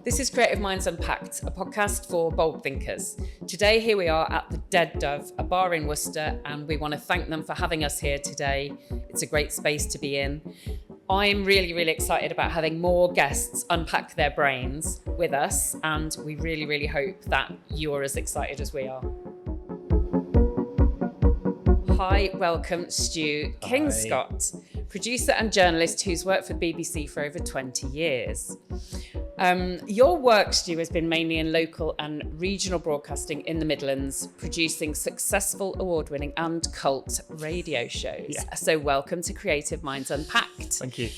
This is Creative Minds Unpacked, a podcast for bold thinkers. Today, here we are at the Dead Dove, a bar in Worcester, and we want to thank them for having us here today. It's a great space to be in. I'm really, really excited about having more guests unpack their brains with us, and we really, really hope that you're as excited as we are. Hi, welcome Stu Kingscott, producer and journalist who's worked for the BBC for over 20 years. Your work, Stu, has been mainly in local and regional broadcasting in the Midlands, producing successful award-winning and cult radio shows. Yeah. So welcome to Creative Minds Unpacked. Thank you.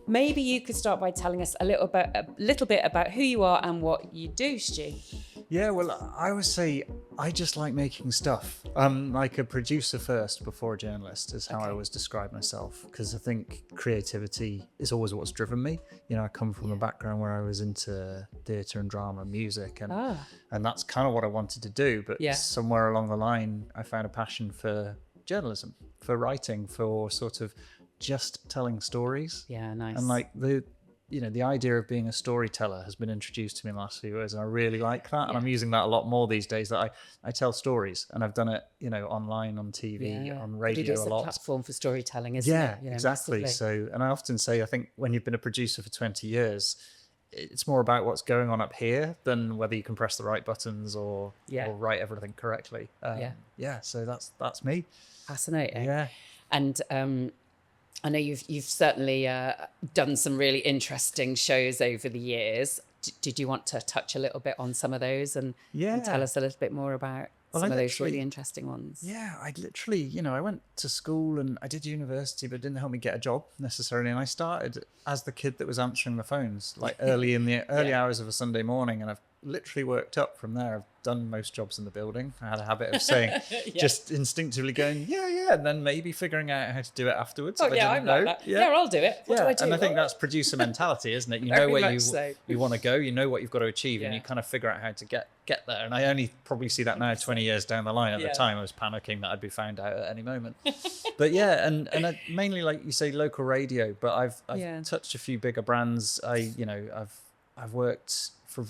Maybe you could start by telling us a little bit about who you are and what you do, Stu. Yeah, well, I would say I just like making stuff. I'm like a producer first before a journalist is how I always describe myself, because I think creativity is always what's driven me. You know, I come from a background where I was into theatre and drama and music, and that's kind of what I wanted to do. But somewhere along the line, I found a passion for journalism, for writing, for sort of just telling stories. Yeah, nice. And like the idea of being a storyteller has been introduced to me in the last few years, and I really like that. And I'm using that a lot more these days, that I tell stories, and I've done it, online, on TV, on radio it's a lot. It's a platform for storytelling, isn't it? Yeah, exactly. Massively. So, and I often say, I think when you've been a producer for 20 years, it's more about what's going on up here than whether you can press the right buttons or write everything correctly. So that's me. Fascinating. Yeah. And I know you've certainly done some really interesting shows over the years. Did you want to touch a little bit on some of those and tell us a little bit more about some of those really interesting ones? Yeah, I literally, I went to school and I did university, but it didn't help me get a job necessarily. And I started as the kid that was answering the phones, like early in the early hours of a Sunday morning. And I've literally worked up from there. I've done most jobs in the building. I had a habit of saying, just instinctively going, and then maybe figuring out how to do it afterwards. I'm like that. Yeah, I'll do it. What do I do? And I think that's producer mentality, isn't it? You know where you want to go, you know what you've got to achieve, and you kind of figure out how to get there. And I only probably see that now 20 years down the line. At the time, I was panicking that I'd be found out at any moment. But and I mainly, like you say, local radio, but I've touched a few bigger brands. I've worked for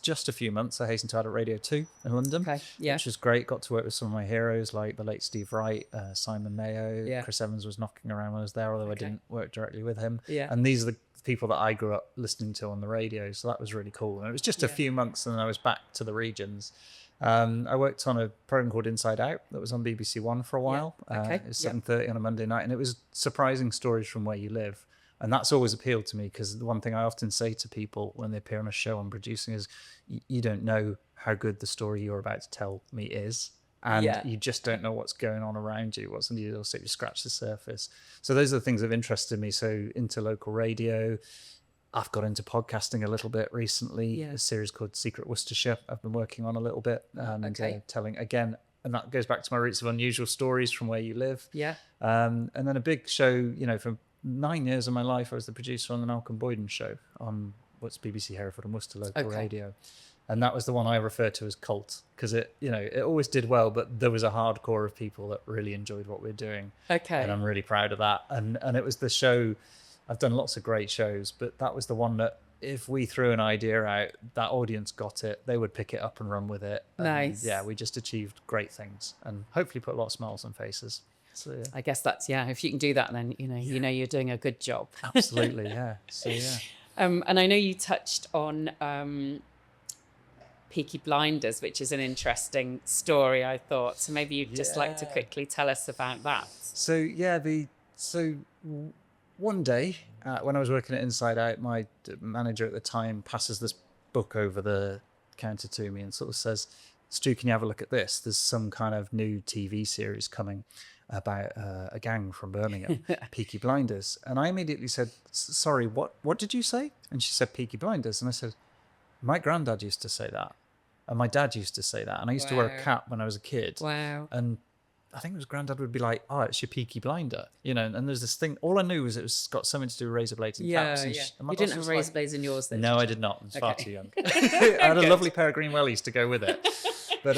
just a few months, I hasten to add, at Radio 2 in London, which was great. Got to work with some of my heroes like the late Steve Wright, Simon Mayo, Chris Evans was knocking around when I was there, although I didn't work directly with him. And these are the people that I grew up listening to on the radio, so that was really cool. And it was just a few months and then I was back to the regions. I worked on a program called Inside Out that was on BBC One for a while. It was 7:30 on a Monday night, and it was surprising stories from where you live. And that's always appealed to me, because the one thing I often say to people when they appear on a show I'm producing is, you don't know how good the story you're about to tell me is. And you just don't know what's going on around you, what's under your seat. You scratch the surface. So those are the things that have interested me. So into local radio. I've got into podcasting a little bit recently. A series called Secret Worcestershire I've been working on a little bit. Telling, again, and that goes back to my roots of unusual stories from where you live. And then a big show, for 9 years of my life, I was the producer on the Malcolm Boyden show on what's BBC Hereford and Worcester local radio. And that was the one I refer to as cult, because it always did well, but there was a hardcore of people that really enjoyed what we're doing. And I'm really proud of that. And it was the show, I've done lots of great shows, but that was the one that if we threw an idea out, that audience got it, they would pick it up and run with it. Nice. And we just achieved great things and hopefully put a lot of smiles on faces. So, I guess that's, if you can do that, then, you know you're doing a good job. Absolutely, yeah. So, and I know you touched on Peaky Blinders, which is an interesting story, I thought. So maybe you'd just like to quickly tell us about that. So, one day when I was working at Inside Out, my manager at the time passes this book over the counter to me and sort of says, Stu, can you have a look at this? There's some kind of new TV series coming about a gang from Birmingham, Peaky Blinders. And I immediately said, sorry, what did you say? And she said, Peaky Blinders. And I said, my granddad used to say that. And my dad used to say that. And I used to wear a cap when I was a kid. Wow. And I think it was granddad would be like, oh, it's your Peaky Blinder. And there's this thing, all I knew was it was got something to do with razor blades and caps. And you didn't have razor blades in yours then? No, I did not. I was far too young. I had a lovely pair of green wellies to go with it. But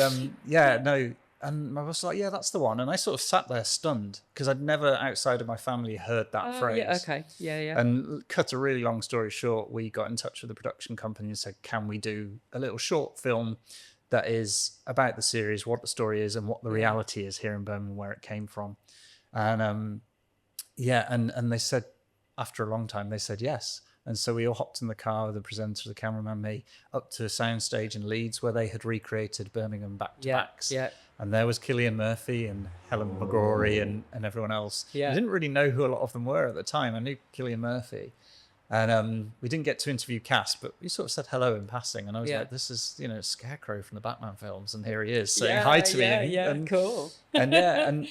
And my boss was like, yeah, that's the one. And I sort of sat there stunned because I'd never outside of my family heard that phrase. Yeah, okay. Yeah. And cut a really long story short, we got in touch with the production company and said, can we do a little short film that is about the series, what the story is and what the reality is here in Birmingham, where it came from. And and they said, after a long time, they said yes. And so we all hopped in the car with the presenter, the cameraman, me, up to a soundstage in Leeds where they had recreated Birmingham back-to-backs. Yeah. And there was Cillian Murphy and Helen McGrory and everyone else. Yeah. I didn't really know who a lot of them were at the time. I knew Cillian Murphy. And we didn't get to interview cast, but we sort of said hello in passing. And I was like, this is, Scarecrow from the Batman films. And here he is saying hi to me. And, cool. and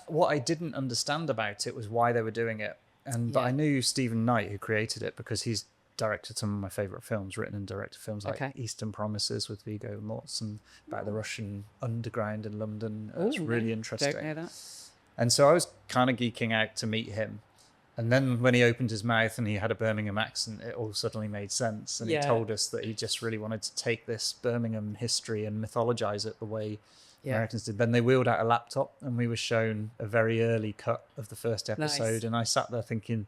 what I didn't understand about it was why they were doing it. But I knew Stephen Knight, who created it, because he's directed some of my favourite films, written and directed films like Eastern Promises with Viggo Mortensen, about the Russian underground in London. It's really interesting. Don't know that. And so I was kind of geeking out to meet him. And then when he opened his mouth and he had a Birmingham accent, it all suddenly made sense. And he told us that he just really wanted to take this Birmingham history and mythologize it the way Americans did. Then they wheeled out a laptop and we were shown a very early cut of the first episode. Nice. And I sat there thinking,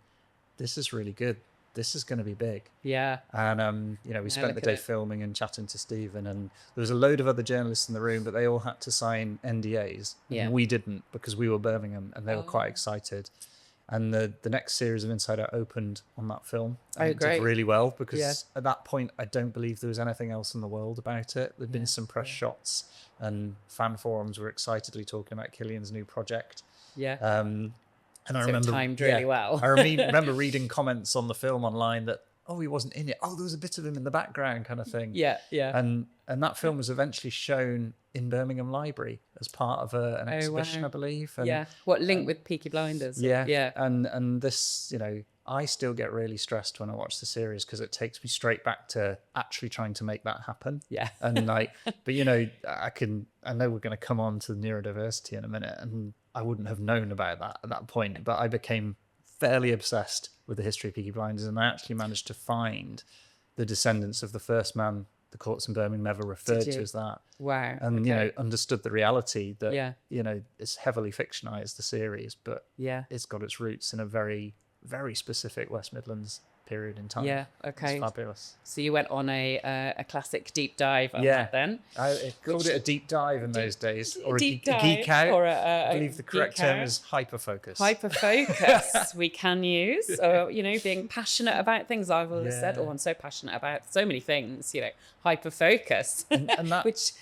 this is really good. This is going to be big. Yeah. And, we spent the day filming and chatting to Stephen, and there was a load of other journalists in the room, but they all had to sign NDAs. Yeah. And we didn't, because we were Birmingham and they were quite excited. And the next series of Inside Out opened on that film. And it did really well, because at that point, I don't believe there was anything else in the world about it. There'd been some press shots and fan forums were excitedly talking about Cillian's new project. Yeah. And I remember timed really well. I remember reading comments on the film online that, he wasn't in it. There was a bit of him in the background, kind of thing. Yeah. And that film was eventually shown in Birmingham Library as part of an exhibition, I believe. And, what link with Peaky Blinders? Yeah. And this, I still get really stressed when I watch the series because it takes me straight back to actually trying to make that happen. Yeah. And but I know we're going to come on to the neurodiversity in a minute, and I wouldn't have known about that at that point, but I became fairly obsessed with the history of Peaky Blinders, and I actually managed to find the descendants of the first man the courts in Birmingham ever referred to as that. Wow. And, understood the reality that, it's heavily fictionized, the series, but it's got its roots in a very, very specific West Midlands period in time. Yeah, okay. It's fabulous. So you went on a classic deep dive on that then? I called it a deep dive in those days. Or a geek out. Or I believe the correct term is hyperfocus. Hyperfocus we can use. Or, being passionate about things. I've always said, I'm so passionate about so many things, hyperfocus. And that, which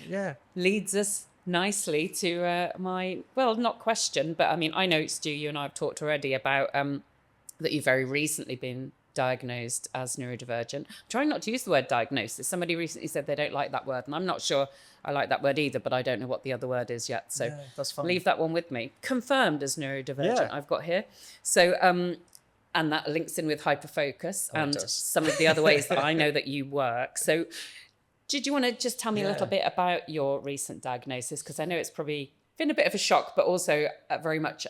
leads us nicely to my, not question, but I know, Stu, you and I have talked already about that you've very recently been diagnosed as neurodivergent. I'm trying not to use the word diagnosis. Somebody recently said they don't like that word, and I'm not sure I like that word either, but I don't know what the other word is yet. So that's fine. Leave that one with me. Confirmed as neurodivergent, I've got here. So, and that links in with hyperfocus and some of the other ways that I know that you work. So did you want to just tell me a little bit about your recent diagnosis? Because I know it's probably been a bit of a shock, but also very much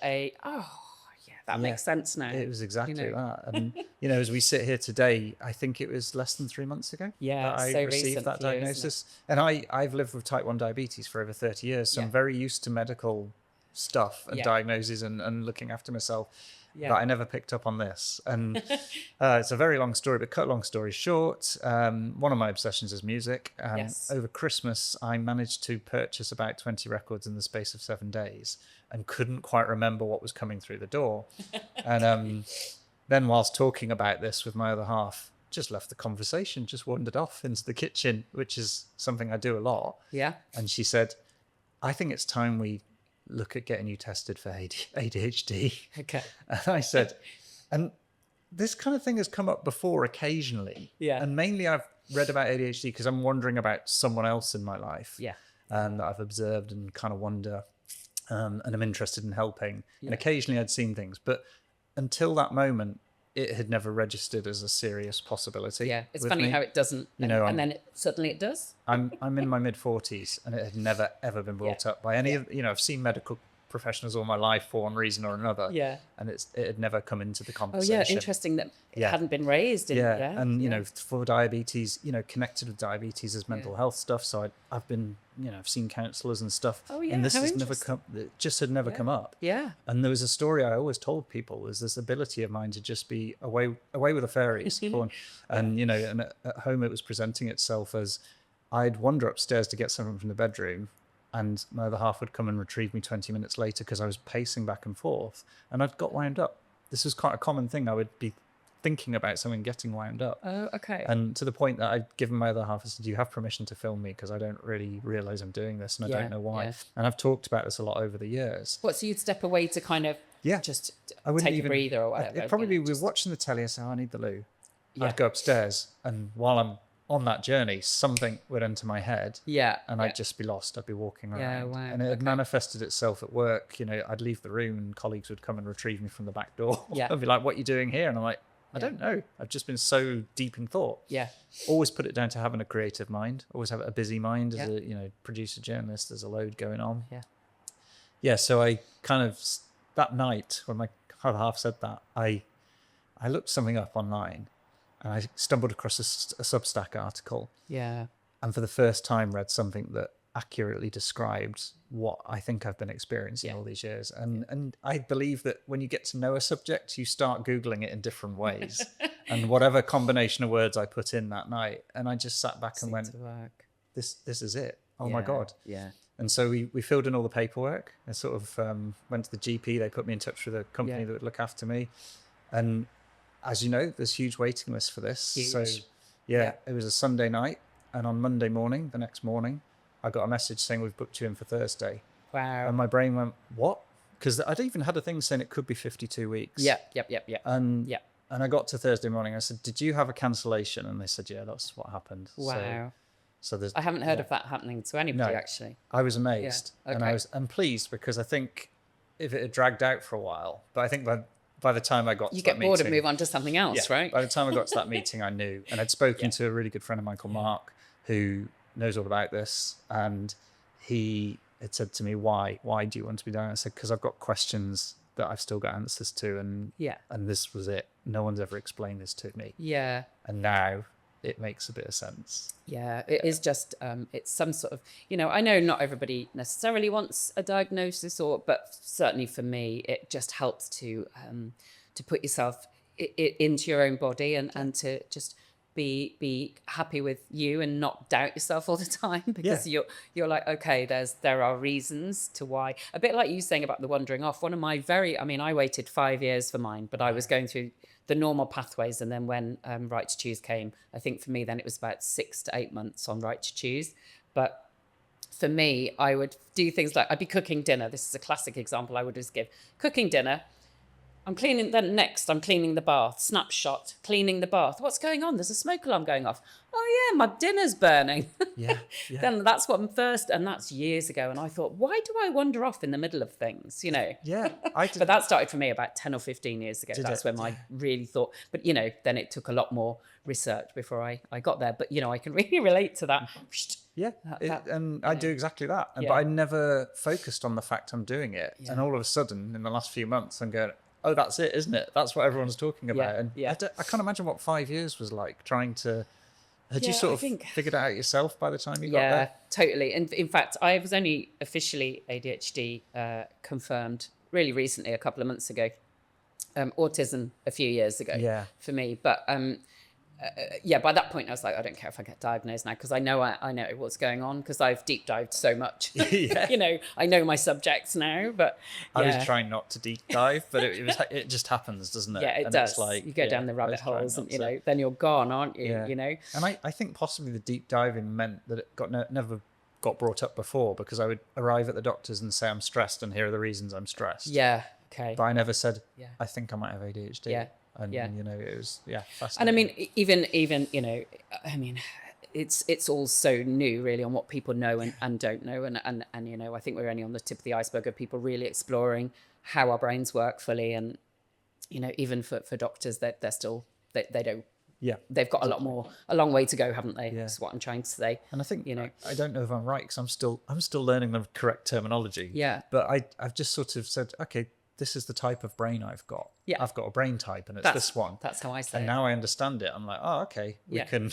that makes sense now. It was exactly that. And, as we sit here today, I think it was less than 3 months ago that I received that diagnosis. And I've lived with type 1 diabetes for over 30 years, so I'm very used to medical stuff and diagnoses and looking after myself. But I never picked up on this. And it's a very long story, but cut long story short, one of my obsessions is music. Over Christmas, I managed to purchase about 20 records in the space of 7 days and couldn't quite remember what was coming through the door. And then whilst talking about this with my other half, just left the conversation, just wandered off into the kitchen, which is something I do a lot. Yeah. And she said, I think it's time we look at getting you tested for ADHD. Okay. And I said, and this kind of thing has come up before occasionally. Yeah. And mainly I've read about ADHD because I'm wondering about someone else in my life. Yeah. That I've observed and kind of wonder, and I'm interested in helping. Yeah. And occasionally I'd seen things, but until that moment, it had never registered as a serious possibility. Yeah, it's funny how it doesn't, and then suddenly it does. I'm in my mid-40s, and it had never ever been brought up by any of. I've seen medical professionals all my life for one reason or another. Yeah. And it had never come into the Oh conversation. yeah, interesting that it hadn't been raised. And you know, for diabetes, you know, connected with diabetes is mental health stuff. So I've been, you know, I've seen counsellors and stuff. Oh yeah, and this has never come. It just had never come up. Yeah. And there was a story I always told people, was this ability of mine to just be away with the fairies. And you know, and at home it was presenting itself as I'd wander upstairs to get something from the bedroom, and my other half would come and retrieve me 20 minutes later because I was pacing back and forth, and I'd got wound up. This was quite a common thing. I would be thinking about something, getting wound up. Oh, okay. And to the point that I'd given my other half, I said, do you have permission to film me? Because I don't really realise I'm doing this, and I don't know why. Yeah. And I've talked about this a lot over the years. What, so you'd step away to kind of just take a breather or whatever? It'd probably be, we were watching the telly, I say, oh, I need the loo. I'd go upstairs, and while I'm on that journey, something would enter my head, and I'd just be lost. I'd be walking around, and it had manifested itself at work. You know, I'd leave the room, and colleagues would come and retrieve me from the back door. I'd be like, "What are you doing here?" And I'm like, "I don't know. I've just been so deep in thought." Always put it down to having a creative mind. Always have a busy mind as a producer, journalist. There's a load going on. So I kind of, that night when my other half said that, I looked something up online. And I stumbled across a Substack article. And for the first time read something that accurately described what I think I've been experiencing all these years. And I believe that when you get to know a subject, you start Googling it in different ways. And whatever combination of words I put in that night, and I just sat back and went, this is it. Oh my God. And so we filled in all the paperwork. I sort of went to the GP. They put me in touch with a company that would look after me. And as you know, there's huge waiting lists for this. Huge. So it was a Sunday night, and on Monday morning, the next morning, I got a message saying we've booked you in for Thursday. Wow. And my brain went, what? Because I'd even had a thing saying it could be 52 weeks. And I got to Thursday morning. I said, did you have a cancellation? And they said, yeah, that's what happened. Wow. So I haven't heard of that happening to anybody, actually. I was amazed. And I'm pleased, because I think if it had dragged out for a while, but I think by the time I got to that meeting... You get bored and move on to something else, right? By the time I got to that meeting, I knew. And I'd spoken to a really good friend of mine called Mark, who knows all about this. And he had said to me, why do you want to be doing it? I said, because I've got questions that I've still got answers to. And this was it. No one's ever explained this to me. And now it makes a bit of sense. It is just, it's some sort of, I know not everybody necessarily wants a diagnosis, but certainly for me, it just helps to put yourself into your own body and to just be happy with you and not doubt yourself all the time, because you're like, okay, there are reasons to why. A bit like you saying about the wandering off. One of my I waited 5 years for mine, but I was going through the normal pathways, and then when Right to Choose came, I think for me then it was about 6 to 8 months on Right to Choose. But for me, I would do things like, I'd be cooking dinner. This is a classic example I would just give. Cooking dinner, I'm cleaning, then next I'm cleaning the bath. Snapshot, cleaning the bath. What's going on? There's a smoke alarm going off. Oh yeah, my dinner's burning. Then that's what I'm first, and that's years ago. And I thought, why do I wander off in the middle of things? But that started for me about 10 or 15 years ago. That's when I really thought, but then it took a lot more research before I got there. But I can really relate to that. I do exactly that. But I never focused on the fact I'm doing it. And all of a sudden, in the last few months, I'm going, oh, that's it, isn't it? That's what everyone's talking about. I can't imagine what 5 years was like trying to... Had you sort of figured it out yourself by the time you got there? Yeah, totally. And in fact, I was only officially ADHD confirmed really recently, a couple of months ago. Autism a few years ago for me. But by that point I was like, I don't care if I get diagnosed now, because I know what's going on, because I've deep dived so much. I know my subjects now. But I was trying not to deep dive, but it just happens, doesn't it? It does. It's like, you go down the rabbit holes, and then you're gone, aren't you? And I think possibly the deep diving meant that it never got brought up before, because I would arrive at the doctors and say I'm stressed, and here are the reasons I'm stressed. Okay. But I never said I think I might have ADHD. And it was fascinating. And I mean, even it's all so new really on what people know and don't know, and I think we're only on the tip of the iceberg of people really exploring how our brains work fully, and even for doctors that they're still they don't they've got a long way to go, haven't they? That's what I'm trying to say. And I think, I don't know if I'm right, because I'm still learning the correct terminology. Yeah. But I've just sort of said, okay, this is the type of brain I've got. Yeah. I've got a brain type, and it's this one. That's how I say it. And now I understand it. I'm like, oh, okay, we can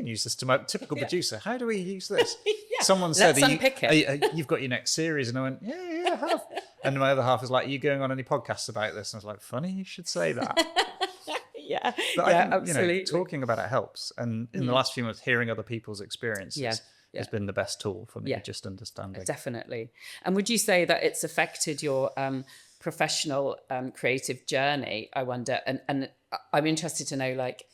use this to my typical producer. How do we use this? Someone said, you've got your next series. And I went, yeah, I have. And my other half was like, are you going on any podcasts about this? And I was like, funny you should say that. But I think, absolutely. Talking about it helps. And in the last few months, hearing other people's experiences has been the best tool for me, just understanding. Definitely. And would you say that it's affected your professional creative journey, I wonder? And I'm interested to know, like,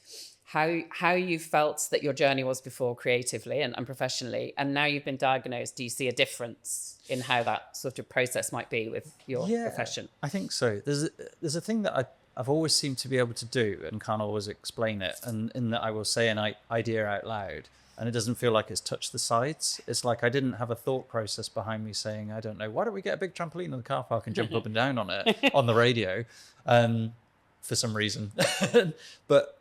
how you felt that your journey was before creatively and professionally, and now you've been diagnosed. Do you see a difference in how that sort of process might be with your profession? I think so. There's a thing that I've always seemed to be able to do and can't always explain it, and in that I will say an idea out loud, and it doesn't feel like it's touched the sides. It's like I didn't have a thought process behind me saying, I don't know, why don't we get a big trampoline in the car park and jump up and down on it on the radio, for some reason.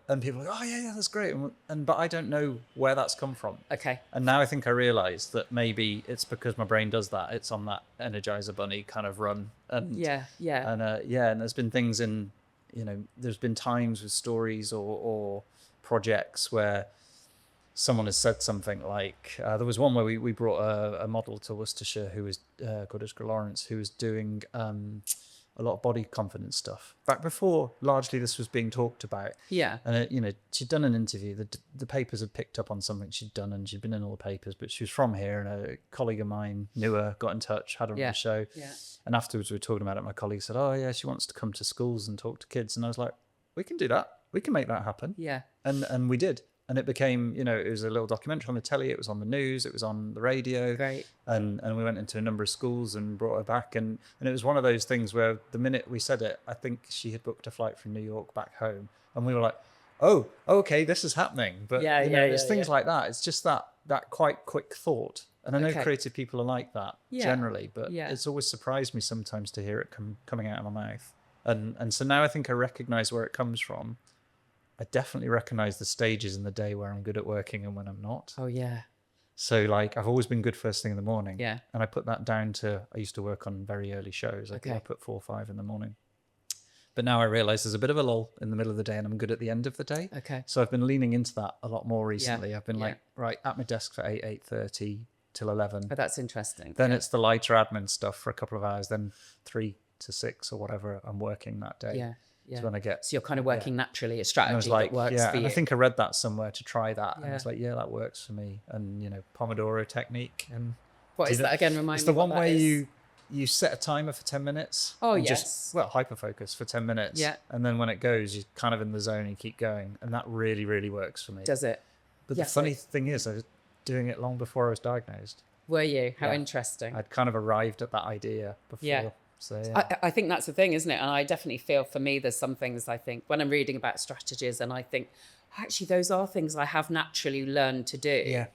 And people are like, oh yeah, that's great. But I don't know where that's come from. Okay. And now I think I realise that maybe it's because my brain does that. It's on that Energizer Bunny kind of run. And and there's been things in, there's been times with stories or projects where someone has said something like, there was one where we brought a model to Worcestershire who was called Iskra Lawrence, who was doing a lot of body confidence stuff back before largely this was being talked about. Yeah. And she'd done an interview. The papers had picked up on something she'd done, and she'd been in all the papers, but she was from here, and a colleague of mine knew her, got in touch, had her on the show. Yeah. And afterwards we were talking about it. My colleague said, oh yeah, she wants to come to schools and talk to kids. And I was like, we can do that. We can make that happen. Yeah. And we did. And it became, it was a little documentary on the telly. It was on the news. It was on the radio. Great. And we went into a number of schools and brought her back. And it was one of those things where the minute we said it, I think she had booked a flight from New York back home. And we were like, oh, okay, this is happening. But there's things like that. It's just that quite quick thought. And I know creative people are like that generally, but it's always surprised me sometimes to hear it coming out of my mouth. And so now I think I recognize where it comes from. I definitely recognize the stages in the day where I'm good at working and when I'm not. Oh, yeah. So, like, I've always been good first thing in the morning. Yeah. And I put that down to, I used to work on very early shows. I put 4 or 5 in the morning. But now I realize there's a bit of a lull in the middle of the day and I'm good at the end of the day. Okay. So I've been leaning into that a lot more recently. I've been like, right, at my desk for 8:30 till 11. Oh, that's interesting. Then it's the lighter admin stuff for a couple of hours. Then 3 to 6 or whatever I'm working that day. Yeah. Yeah. When I get, so you're kind of working naturally, a strategy that works for you. And I think I read that somewhere to try that, and it's like, that works for me. And Pomodoro technique. And what is that again? Remind me. It's the one where you set a timer for 10 minutes. Oh, yes. Hyperfocus for 10 minutes. Yeah. And then when it goes, you're kind of in the zone and you keep going, and that really, really works for me. Does it? But the funny thing is, I was doing it long before I was diagnosed. Were you? How interesting. I'd kind of arrived at that idea before. Yeah. So, I think that's the thing, isn't it? And I definitely feel for me, there's some things I think when I'm reading about strategies and I think, actually, those are things I have naturally learned to do. Yeah.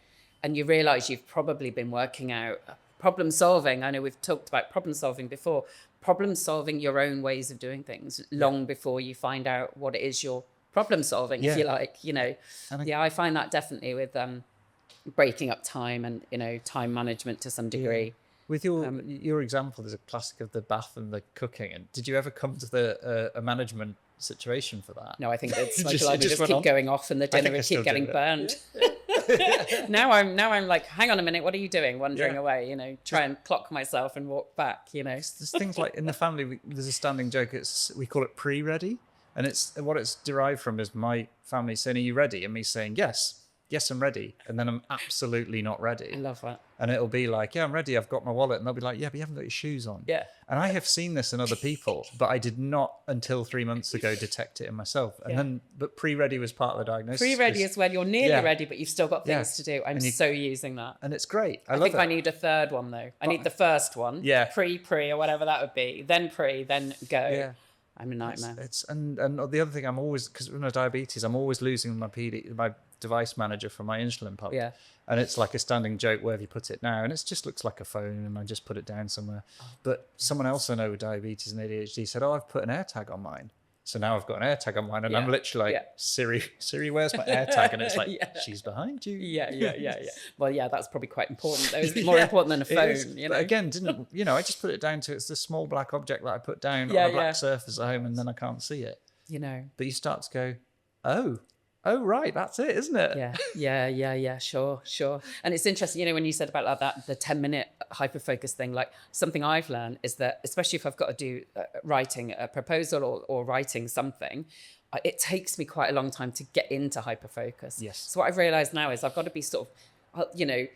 And you realize you've probably been working out problem solving. I know we've talked about problem solving before, problem solving your own ways of doing things long before you find out what it is you're problem solving, if you like, I find that definitely with breaking up time and, time management to some degree. Yeah. With your example, there's a classic of the bath and the cooking. And did you ever come to a management situation for that? No, I think it's like I just keep going off and the dinner would keep getting burned. Now I'm like, hang on a minute, what are you doing? Wandering away, try and clock myself and walk back, There's things like in the family, there's a standing joke. We call it pre-ready. And what it's derived from is my family saying, are you ready? And me saying, yes, I'm ready. And then I'm absolutely not ready. I love that. And it'll be like, I'm ready. I've got my wallet. And they'll be like, but you haven't got your shoes on. Yeah. And I have seen this in other people, but I did not until 3 months ago detect it in myself. And but pre-ready was part of the diagnosis. Pre-ready is when you're nearly ready, but you've still got things to do. I'm so using that. And it's great. I think I need a third one though. I need the first one. Yeah. Pre or whatever that would be. Then then go. Yeah. I'm a nightmare. And the other thing, I'm always, because with my diabetes, I'm always losing my device manager for my insulin pump. Yeah. And it's like a standing joke, where have you put it now? And it just looks like a phone and I just put it down somewhere. But someone else I know with diabetes and ADHD said, I've put an AirTag on mine. So now I've got an AirTag on mine, and I'm literally like, Siri, where's my AirTag? And it's like, she's behind you. Yeah. Well, yeah, that's probably quite important. It's more important than a phone, you know. But again, I just put it down to, it's the small black object that I put down on a black surface at home, and then I can't see it. You know. But you start to go, oh, right, that's it, isn't it? Yeah, sure. And it's interesting, you know, when you said about like that, the 10-minute hyperfocus thing, like something I've learned is that, especially if I've got to do writing a proposal or writing something, it takes me quite a long time to get into hyperfocus. Yes. So what I've realized now is I've got to be sort of, you know,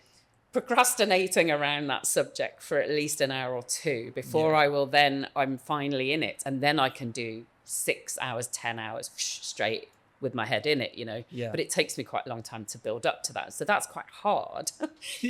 procrastinating around that subject for at least an hour or two before I'm finally in it. And then I can do 6 hours, 10 hours straight with my head in it, you know. But it takes me quite a long time to build up to that, so that's quite hard.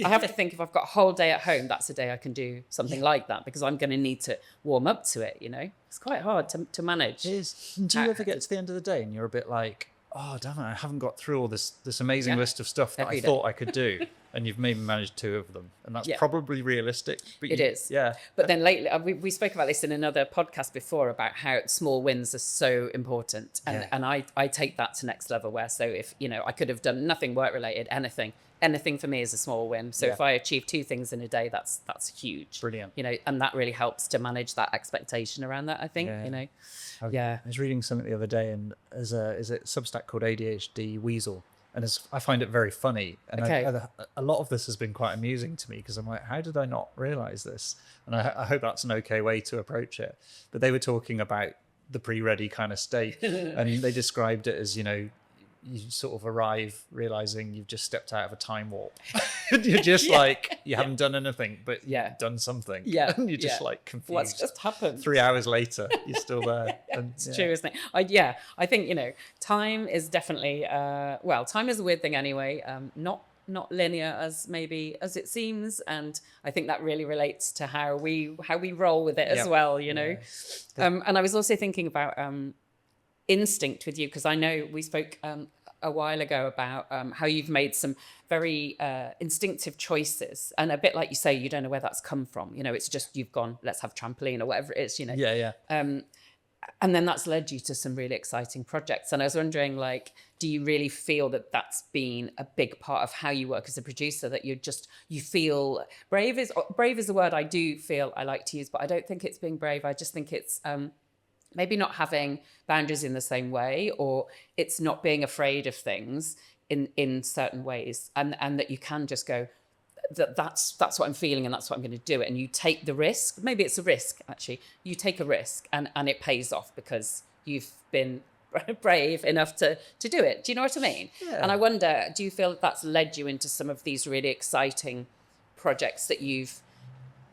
I have to think, if I've got a whole day at home, that's a day I can do something like that, because I'm going to need to warm up to it, you know. It's quite hard to manage. It is. Do you ever get to the end of the day and you're a bit like, oh damn it, I haven't got through all this amazing list of stuff that I thought I could do, and you've maybe managed 2 of them, and that's probably realistic. But it is. But then lately, we spoke about this in another podcast before, about how small wins are so important, and I take that to next level, where, so if, you know, I could have done nothing work related, anything for me is a small win. So if I achieve 2 things in a day, that's huge. Brilliant. You know, and that really helps to manage that expectation around that, I think, you know. I was reading something the other day, and is a Substack called ADHD Weasel, and I find it very funny. And a lot of this has been quite amusing to me, because I'm like, how did I not realize this? And I hope that's an okay way to approach it. But they were talking about the pre-ready kind of state, and they described it as, you know, you sort of arrive realizing you've just stepped out of a time warp. You're just like, you haven't done anything, but you've done something. And you're just like confused. What's just happened? 3 hours later, you're still there. And, it's true, isn't it? I think, you know, time is definitely, time is a weird thing anyway. Not linear as it seems, and I think that really relates to how we roll with it as well, you know. And I was also thinking about instinct with you, because I know we spoke a while ago about how you've made some very instinctive choices, and a bit like you say, you don't know where that's come from, you know. It's just, you've gone, let's have trampoline or whatever it is, you know. And then that's led you to some really exciting projects, and I was wondering, like, do you really feel that that's been a big part of how you work as a producer, that you feel brave is a word I do feel I like to use, but I don't think it's being brave. I just think it's maybe not having boundaries in the same way, or it's not being afraid of things in certain ways, and that you can just go, that's what I'm feeling, and that's what I'm going to do it, and you take the risk. Maybe it's a risk, actually. You take a risk, and it pays off because you've been brave enough to do it. Do you know what I mean? And I wonder, do you feel that that's led you into some of these really exciting projects that you've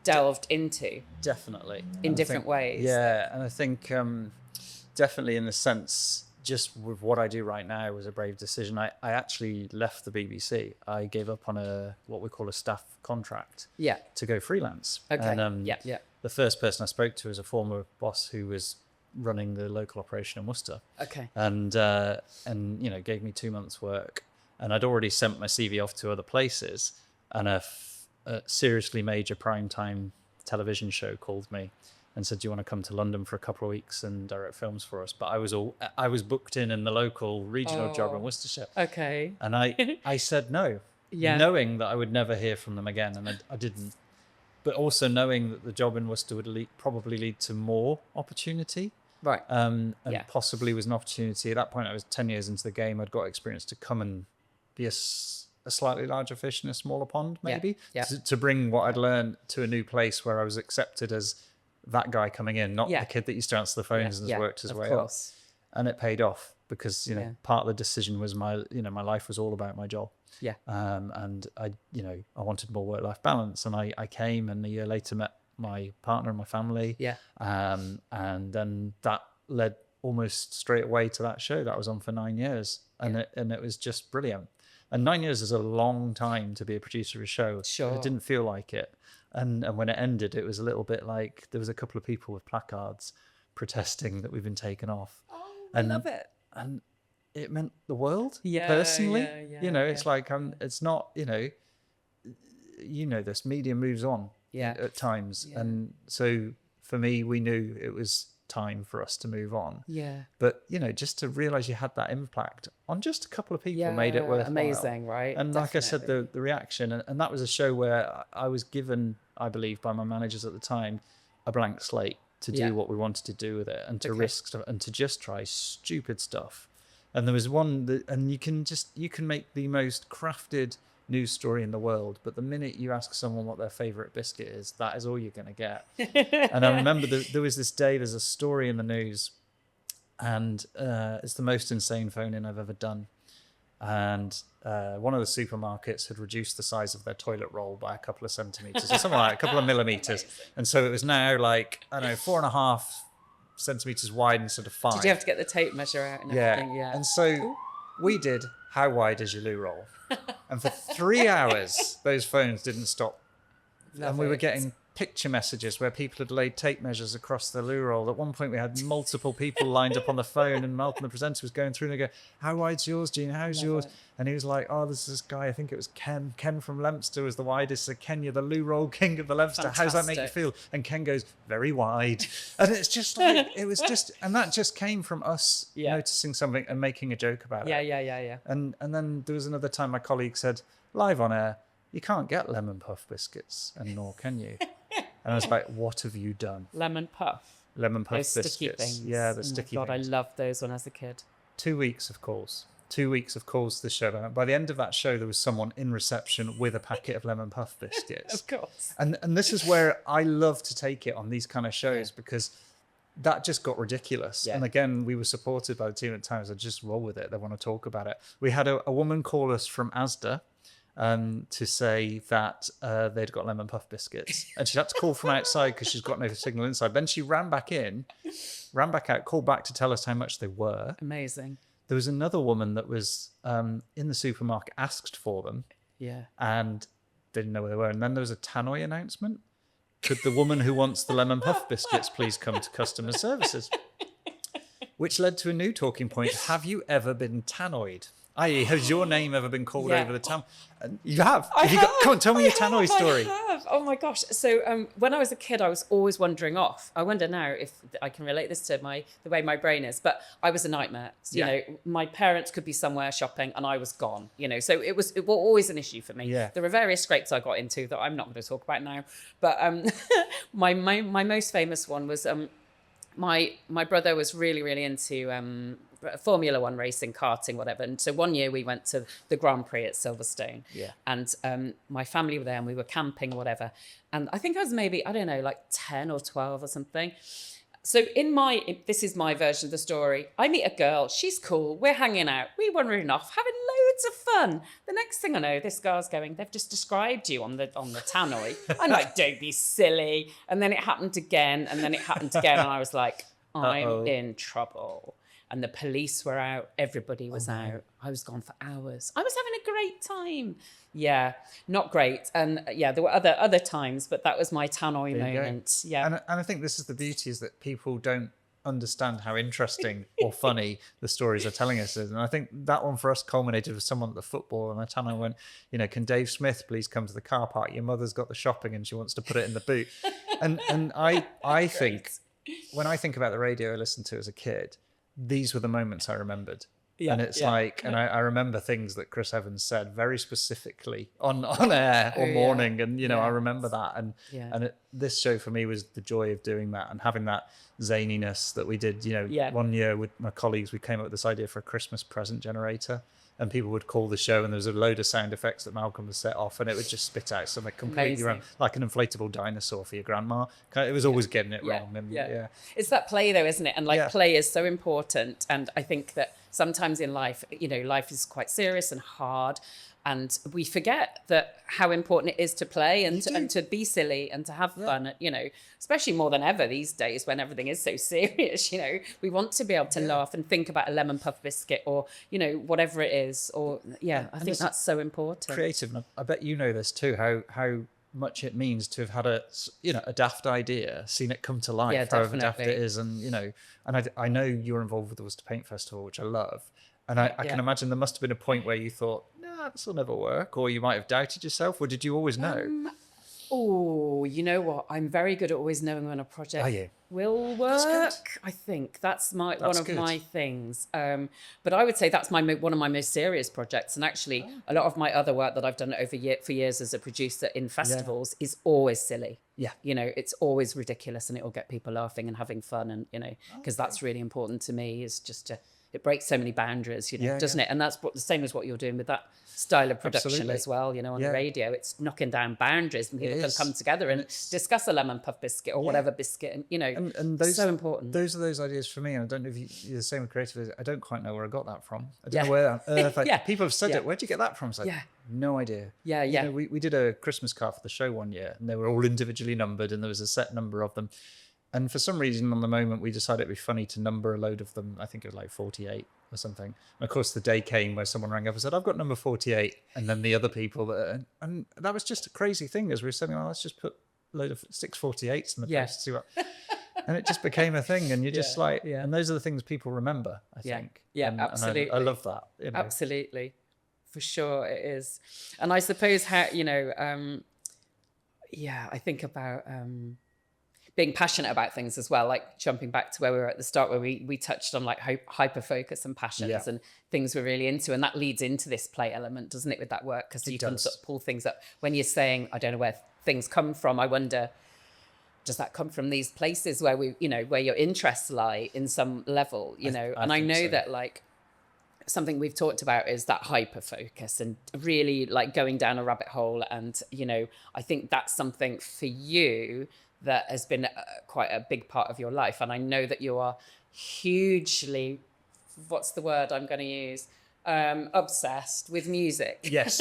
delved into? Definitely. In different ways. And I think definitely, in the sense, just with what I do right now, was a brave decision. I actually left the BBC. I gave up on what we call a staff contract to go freelance. And the first person I spoke to was a former boss who was running the local operation in Worcester. And you know, gave me 2 months work, and I'd already sent my CV off to other places, and a seriously major primetime television show called me and said, do you want to come to London for a couple of weeks and direct films for us? But I was booked in the local regional job in Worcestershire. And I said no, knowing that I would never hear from them again, and I didn't. But also knowing that the job in Worcester would probably lead to more opportunity. And possibly was an opportunity. At that point, I was 10 years into the game. I'd got experience to come and be a slightly larger fish in a smaller pond, maybe. To bring what I'd learned to a new place where I was accepted as that guy coming in, not the kid that used to answer the phones and has worked his way up. And it paid off, because, you know, part of the decision was my life was all about my job. And I wanted more work-life balance, and I came, and a year later met my partner and my family. And then that led almost straight away to that show that was on for 9 years, and it was just brilliant. And 9 years is a long time to be a producer of a show. It didn't feel like it. And when it ended, it was a little bit like there was a couple of people with placards protesting that we've been taken off. I love it. And it meant the world, personally. You know, it's like, it's not, you know, this media moves on at times. And so for me, we knew it was time for us to move on. Yeah. But, you know, just to realize you had that impact on just a couple of people made it worthwhile. Amazing, right? And like I said, the reaction, and that was a show where I was given, I believe, by my managers at the time, a blank slate to do what we wanted to do with it, and to risk stuff, and to just try stupid stuff. And there was one that, and you can make the most crafted news story in the world, but the minute you ask someone what their favorite biscuit is, that is all you're going to get. And I remember there was this day, there's a story in the news, and it's the most insane phone-in I've ever done. And one of the supermarkets had reduced the size of their toilet roll by a couple of centimeters, or something like that, a couple of millimeters. And so it was now like, I don't know, 4.5 centimeters wide instead of 5. Did you have to get the tape measure out and everything? Yeah. And so we did, how wide is your loo roll? And for 3 hours, those phones didn't stop. And we were getting picture messages where people had laid tape measures across the loo roll. At one point, we had multiple people lined up on the phone, and Malcolm, the presenter, was going through and they go, how wide's yours, Gene? How's yours? And he was like, oh, there's this guy, I think it was Ken. Ken from Leominster was the widest. So Ken, you're the loo roll king of the Leominster. How does that make you feel? And Ken goes, very wide. And it's just like, it was just, and that just came from us noticing something and making a joke about it. Yeah. And then there was another time my colleague said, live on air, you can't get lemon puff biscuits anymore, can you? And I was like, what have you done? Lemon puff biscuits. Sticky things. Yeah, the sticky things. God, things. I loved those when I was a kid. 2 weeks of calls. 2 weeks of calls to the show. By the end of that show, there was someone in reception with a packet of lemon puff biscuits. Of course. And this is where I love to take it on these kind of shows, because that just got ridiculous. Yeah. And again, we were supported by the team at times. I just roll with it. They want to talk about it. We had a woman call us from Asda to say that they'd got lemon puff biscuits, and she had to call from outside because she's got no signal inside. Then she ran back out, called back to tell us how much they were. Amazing. There was another woman that was in the supermarket, asked for them, and didn't know where they were. And then there was a tannoy announcement. Could the woman who wants the lemon puff biscuits please come to customer services? Which led to a new talking point. Have you ever been tannoyed? I.e., has your name ever been called over the town? You have. Come on, tell me your tannoy story. I have. Oh my gosh. So when I was a kid, I was always wandering off. I wonder now if I can relate this to the way my brain is, but I was a nightmare. You know, my parents could be somewhere shopping and I was gone, you know, so it was always an issue for me. Yeah. There were various scrapes I got into that I'm not going to talk about now, but my most famous one was my brother was really into Formula One racing, karting, whatever. And so one year we went to the Grand Prix at Silverstone. Yeah. And my family were there and we were camping or whatever. And I think I was maybe, I don't know, like 10 or 12 or something. So this is my version of the story. I meet a girl, she's cool, we're hanging out, we're wandering off, having loads of fun. The next thing I know, this girl's going, they've just described you on the tannoy. I'm like, don't be silly. And then it happened again, and then it happened again. And I was like, I'm in trouble. And the police were out, everybody was out. I was gone for hours. I was having a great time. Yeah, not great. And there were other times, but that was my tannoy moment. Yeah. And I think this is the beauty, is that people don't understand how interesting or funny the stories are telling us is. And I think that one for us culminated with someone at the football, and the tannoy went, you know, can Dave Smith please come to the car park? Your mother's got the shopping and she wants to put it in the boot. and I think, when I think about the radio I listened to as a kid, these were the moments I remembered. And it's and I remember things that Chris Evans said very specifically on air or morning. And, you know, I remember that. And this show for me was the joy of doing that and having that zaniness that we did. You know, one year with my colleagues, we came up with this idea for a Christmas present generator. And people would call the show, and there was a load of sound effects that Malcolm was set off, and it would just spit out something completely wrong, like an inflatable dinosaur for your grandma. It was always getting it wrong. And, it's that play, though, isn't it? And play is so important. And I think that sometimes in life, you know, life is quite serious and hard. And we forget that how important it is to play and to be silly and to have fun, you know, especially more than ever these days when everything is so serious. You know, we want to be able to laugh and think about a lemon puff biscuit or, you know, whatever it is. Or, I think that's so important. Creative. And I bet you know this too, how much it means to have had a daft idea, seen it come to life, however daft it is. And, you know, and I know you're involved with the Worcester Paint Festival, which I love. And I can imagine there must have been a point where you thought, this will never work, or you might have doubted yourself, or did you always know? Oh, you know what? I'm very good at always knowing when a project will work. I think that's one of my things. But I would say that's one of my most serious projects. And actually, a lot of my other work that I've done for years as a producer in festivals is always silly. Yeah. You know, it's always ridiculous, and it will get people laughing and having fun. And, you know, because that's really important to me, is just it breaks so many boundaries, you know, doesn't it? And that's the same as what you're doing with that style of production as well, you know, on the radio. It's knocking down boundaries, and people can come together and discuss a lemon puff biscuit or whatever biscuit, and, you know, and those, so important. Those are those ideas for me, and I don't know if you're the same with creative. I don't quite know where I got that from. I don't know where on earth. People have said it. Where'd you get that from? It's like, no idea. You know, we did a Christmas card for the show one year, and they were all individually numbered, and there was a set number of them. And for some reason, on the moment, we decided it'd be funny to number a load of them. I think it was like 48 or something. And of course, the day came where someone rang up and said, I've got number 48. And then the other people, and that was just a crazy thing, as we were saying, well, let's just put a load of 648s in the place to see what. And it just became a thing. And you're just like, and those are the things people remember, I think. Yeah, and, absolutely. And I love that. You know? Absolutely. For sure it is. And I suppose how, you know, I think about being passionate about things as well, like jumping back to where we were at the start, where we touched on like hyper focus and passions and things we're really into. And that leads into this play element, doesn't it, with that work? Because you can sort of pull things up. When you're saying, I don't know where things come from, I wonder, does that come from these places where where your interests lie in some level, you know? And I know that like something we've talked about is that hyper focus and really like going down a rabbit hole. And, you know, I think that's something for you that has been quite a big part of your life. And I know that you are hugely, what's the word I'm going to use? Obsessed with music. Yes.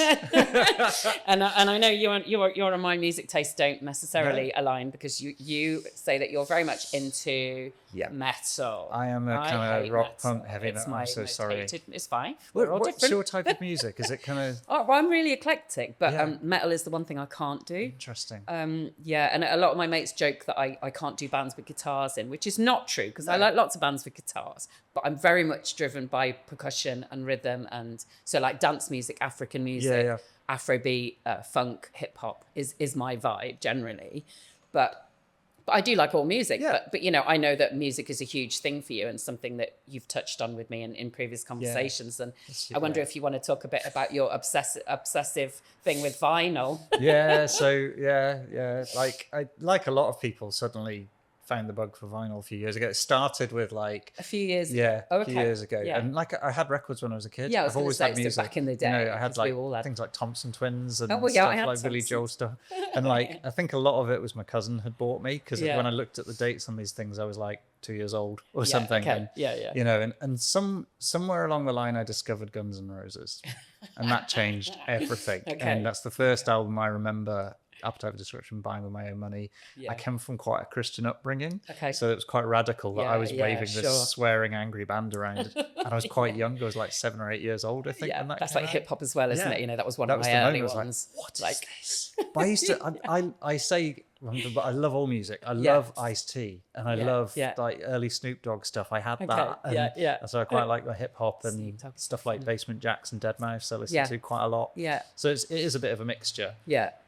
and I know your and my music tastes don't necessarily align, because you say that you're very much into metal. I am a kind of rock punk heavy metal. I'm so sorry. It's fine. What's your type of music? Is it kind of? Oh, well, I'm really eclectic, but metal is the one thing I can't do. Interesting. And a lot of my mates joke that I can't do bands with guitars in, which is not true, because I like lots of bands with guitars, but I'm very much driven by percussion and rhythm. And so like dance music, African music, Afrobeat, funk, hip hop is my vibe generally. But I do like all music. But you know, I know that music is a huge thing for you and something that you've touched on with me in previous conversations. And I wonder if you want to talk a bit about your obsessive thing with vinyl. Like a lot of people suddenly found the bug for vinyl a few years ago. It started with like a few years ago. And like I had records when I was a kid. I've always had music back in the day. You know, I had like things like Thompson Twins and stuff like Billy Joel stuff. And like I think a lot of it was my cousin had bought me, because when I looked at the dates on these things, I was like 2 years old or something. Okay. And, you know, and somewhere along the line I discovered Guns N' Roses, and that changed everything. And that's the first album I remember, Appetite for Destruction, buying with my own money. I came from quite a Christian upbringing, so it was quite radical that I was waving this swearing angry band around, and I was quite young. I was like 7 or 8 years old, I think. When that's like hip hop as well, isn't it? You know, that was one of my early ones. Like, what is this? But I used to, I say, but I love all music. I love Ice-T, and I love like early Snoop Dogg stuff. I had that. And so I quite like the hip hop and stuff like Basement Jaxx and Deadmau5. I listen to quite a lot. So it is a bit of a mixture.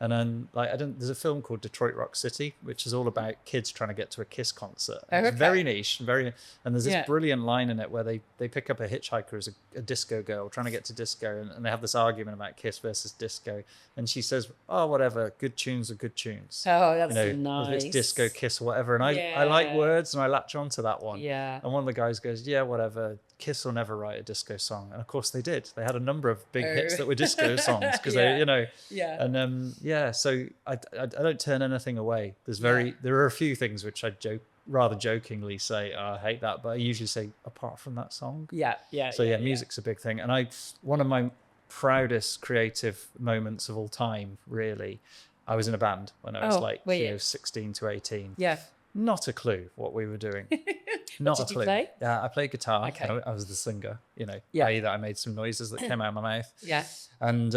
And then like there's a film called Detroit Rock City, which is all about kids trying to get to a Kiss concert. It's very niche, and there's this brilliant line in it where they pick up a hitchhiker as a disco girl trying to get to disco, and they have this argument about Kiss versus disco, and she says, oh, whatever, good tunes are good tunes. Oh, that's nice. If it's disco, Kiss, or whatever. And I like words, and I latch onto that one. And one of the guys goes, yeah, whatever, Kiss will never write a disco song. And of course they did. They had a number of big hits that were disco songs, because they, you know. And so I don't turn anything away. There are a few things which I rather jokingly say, oh, I hate that, but I usually say, apart from that song. So music's a big thing. And one of my proudest creative moments of all time, really, I was in a band when I was 16 to 18. Not a clue what we were doing. Not a clue. You play? Yeah, I played guitar. I was the singer, you know. i.e. that I made some noises that came out of my mouth. And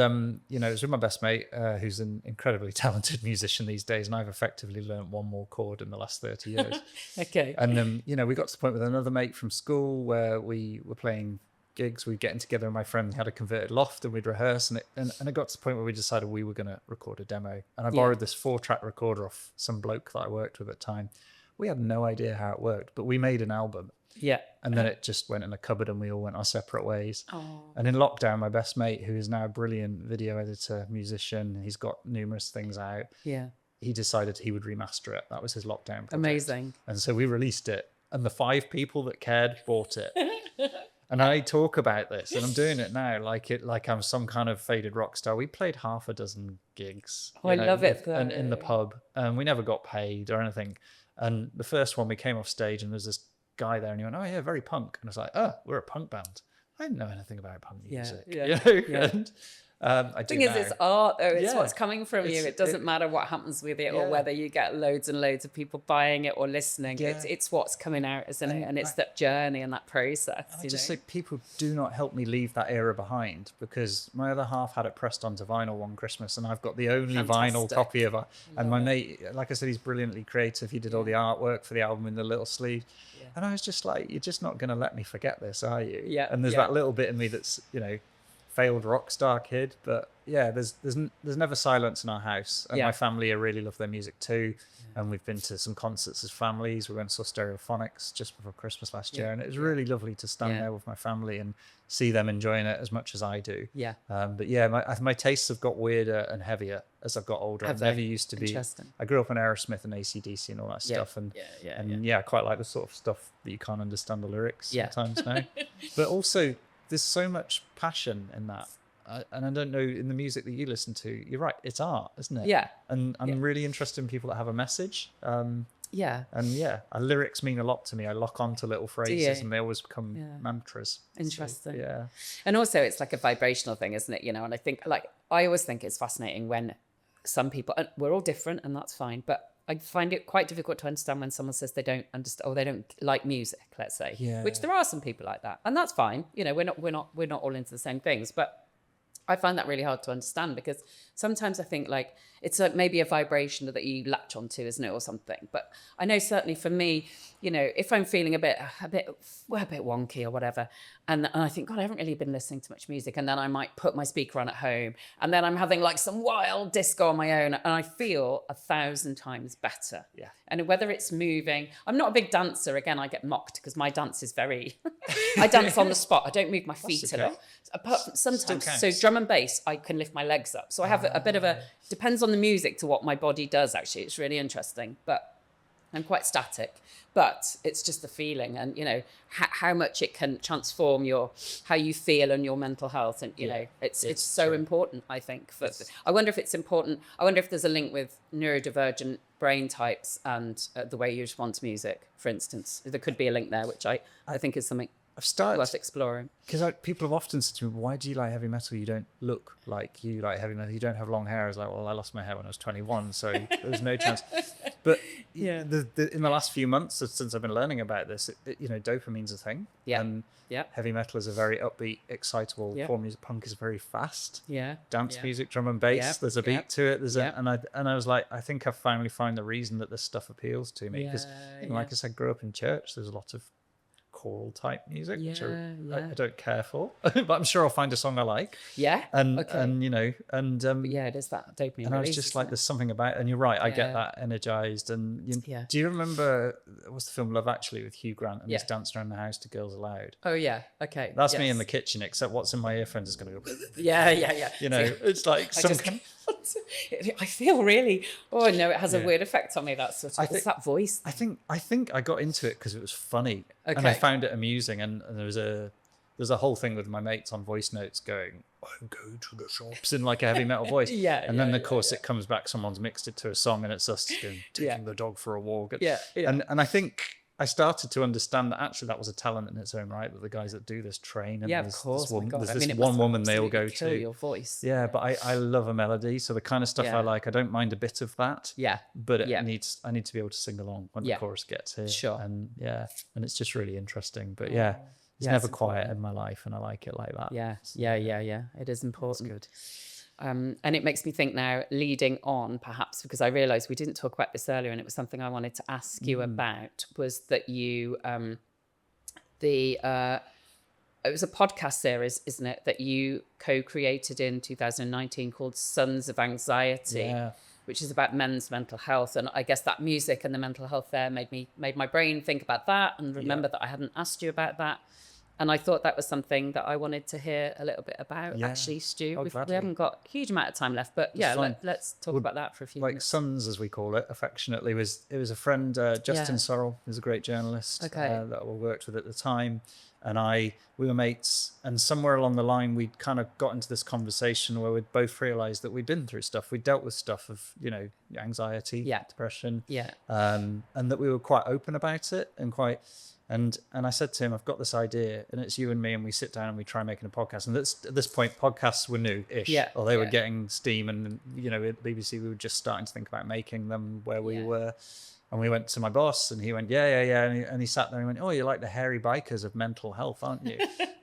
you know, it was with my best mate, who's an incredibly talented musician these days, and I've effectively learnt one more chord in the last 30 years. And you know, we got to the point with another mate from school where we were playing gigs, we'd getting together and my friend had a converted loft and we'd rehearse, and it got to the point where we decided we were going to record a demo. And I borrowed this 4-track recorder off some bloke that I worked with at the time. We had no idea how it worked, but we made an album. Yeah. And then it just went in a cupboard and we all went our separate ways. Oh. And in lockdown, my best mate, who is now a brilliant video editor, musician, he's got numerous things out. Yeah. He decided he would remaster it. That was his lockdown project. Amazing. And so we released it, and the 5 people that cared bought it. And I talk about this, and I'm doing it now like I'm some kind of faded rock star. We played half a dozen gigs. Oh, I love it. And in the pub, and we never got paid or anything. And the first one, we came off stage, and there's this guy there, and he went, "Oh yeah, very punk." And I was like, "Oh, we're a punk band." I didn't know anything about punk music. Yeah. And, the thing is, it's art, though. It's what's coming from you. It doesn't matter what happens with it or whether you get loads and loads of people buying it or listening. Yeah. It's what's coming out, isn't it? And it's that journey and that process. I just think people do not help me leave that era behind, because my other half had it pressed onto vinyl one Christmas, and I've got the only vinyl copy of it. And my mate, like I said, he's brilliantly creative. He did all the artwork for the album in the little sleeve. Yeah. And I was just like, you're just not going to let me forget this, are you? Yeah. And there's that little bit in me that's, failed rock star kid, but there's never silence in our house, and my family really love their music too, and we've been to some concerts as families. We went and saw Stereophonics just before Christmas last year, and it was really lovely to stand there with my family and see them enjoying it as much as I do. But my tastes have got weirder and heavier as I've got older. I never used to be. I grew up on Aerosmith and AC/DC and all that stuff, and I quite like the sort of stuff that you can't understand the lyrics sometimes now. But also, there's so much passion in that. And I don't know, in the music that you listen to, you're right, it's art, isn't it? Yeah. And I'm really interested in people that have a message. Lyrics mean a lot to me. I lock onto little phrases and they always become mantras. Interesting. So, and also it's like a vibrational thing, isn't it? And I think, I always think it's fascinating when some people, and we're all different and that's fine, but I find it quite difficult to understand when someone says they don't understand or they don't like music, let's say. Yeah. Which there are some people like that, and that's fine. We're not all into the same things, but I find that really hard to understand, because sometimes I think it's maybe a vibration that you latch onto, isn't it, or something. But I know certainly for me, if I'm feeling a bit wonky or whatever, and I think, God, I haven't really been listening to much music, and then I might put my speaker on at home, and then I'm having some wild disco on my own, and I feel 1,000 times better. Yeah. And whether it's moving, I'm not a big dancer. Again, I get mocked because my dance is very. I dance on the spot. I don't move my feet a lot. Apart from sometimes, so drum and bass, I can lift my legs up. So I have a bit of depends on the music to what my body does, actually. It's really interesting, but I'm quite static. But it's just the feeling, and how much it can transform how you feel and your mental health, and it's so important, I think. I wonder if it's important. I wonder if there's a link with neurodivergent brain types and the way you respond to music, for instance. There could be a link there, which I think is something worth exploring. Because people have often said to me, "Why do you like heavy metal? You don't look like you like heavy metal. You don't have long hair." I was like, "Well, I lost my hair when I was 21, so there was no chance." But in the last few months since I've been learning about this, dopamine's a thing. Yeah. And heavy metal is a very upbeat, excitable form. Music. Punk is very fast. Yeah. Dance music, drum and bass. There's a beat to it. And I was like, I think I've finally found the reason that this stuff appeals to me, because, like I said, grew up in church. There's a lot of choral type music, which I don't care for, but I'm sure I'll find a song I like. Yeah. And it is that dopamine. And I was just like, there's something about it. And you're right, I get that energized. And do you remember what's the film Love Actually with Hugh Grant, and he's dancing around the house to Girls Aloud? Oh yeah, okay. That's me in the kitchen, except what's in my earphones is going to go. Yeah. It's like I feel really. Oh no, it has a weird effect on me. That sort of. It's that voice. I think I got into it because it was funny, and I found it amusing. And there's a whole thing with my mates on voice notes going, "I go to the shops" in like a heavy metal voice. And then of course it comes back. Someone's mixed it to a song, and it's us going, taking the dog for a walk. And I think I started to understand that actually that was a talent in its own right, that the guys that do this train. And of course. There's this one woman they all go to. Your voice. Yeah, but I love a melody. So the kind of stuff I like, I don't mind a bit of that. Yeah. But I need to be able to sing along when the chorus gets here. Sure. And and it's just really interesting. But it's never quiet in my life, and I like it like that. Yeah. It is important. That's good. And it makes me think now, leading on perhaps, because I realised we didn't talk about this earlier, and it was something I wanted to ask you about, was that you, it was a podcast series, isn't it, that you co-created in 2019 called Sons of Anxiety, which is about men's mental health. And I guess that music and the mental health there made my brain think about that and remember that I hadn't asked you about that. And I thought that was something that I wanted to hear a little bit about, actually, Stu. We haven't got a huge amount of time left, but let's talk about that for a few minutes. Sons, as we call it affectionately, it was a friend, Justin Sorrell, who's a great journalist that we worked with at the time. And we were mates, and somewhere along the line, we'd kind of got into this conversation where we'd both realised that we'd been through stuff. We'd dealt with stuff of, anxiety, depression, and that we were quite open about it and I said to him, I've got this idea, and it's you and me, and we sit down and we try making a podcast. And at this point, podcasts were new-ish, or they were getting steam, and at BBC, we were just starting to think about making them where we were. And we went to my boss, and he went, yeah. And he sat there and went, oh, you're like the hairy bikers of mental health, aren't you?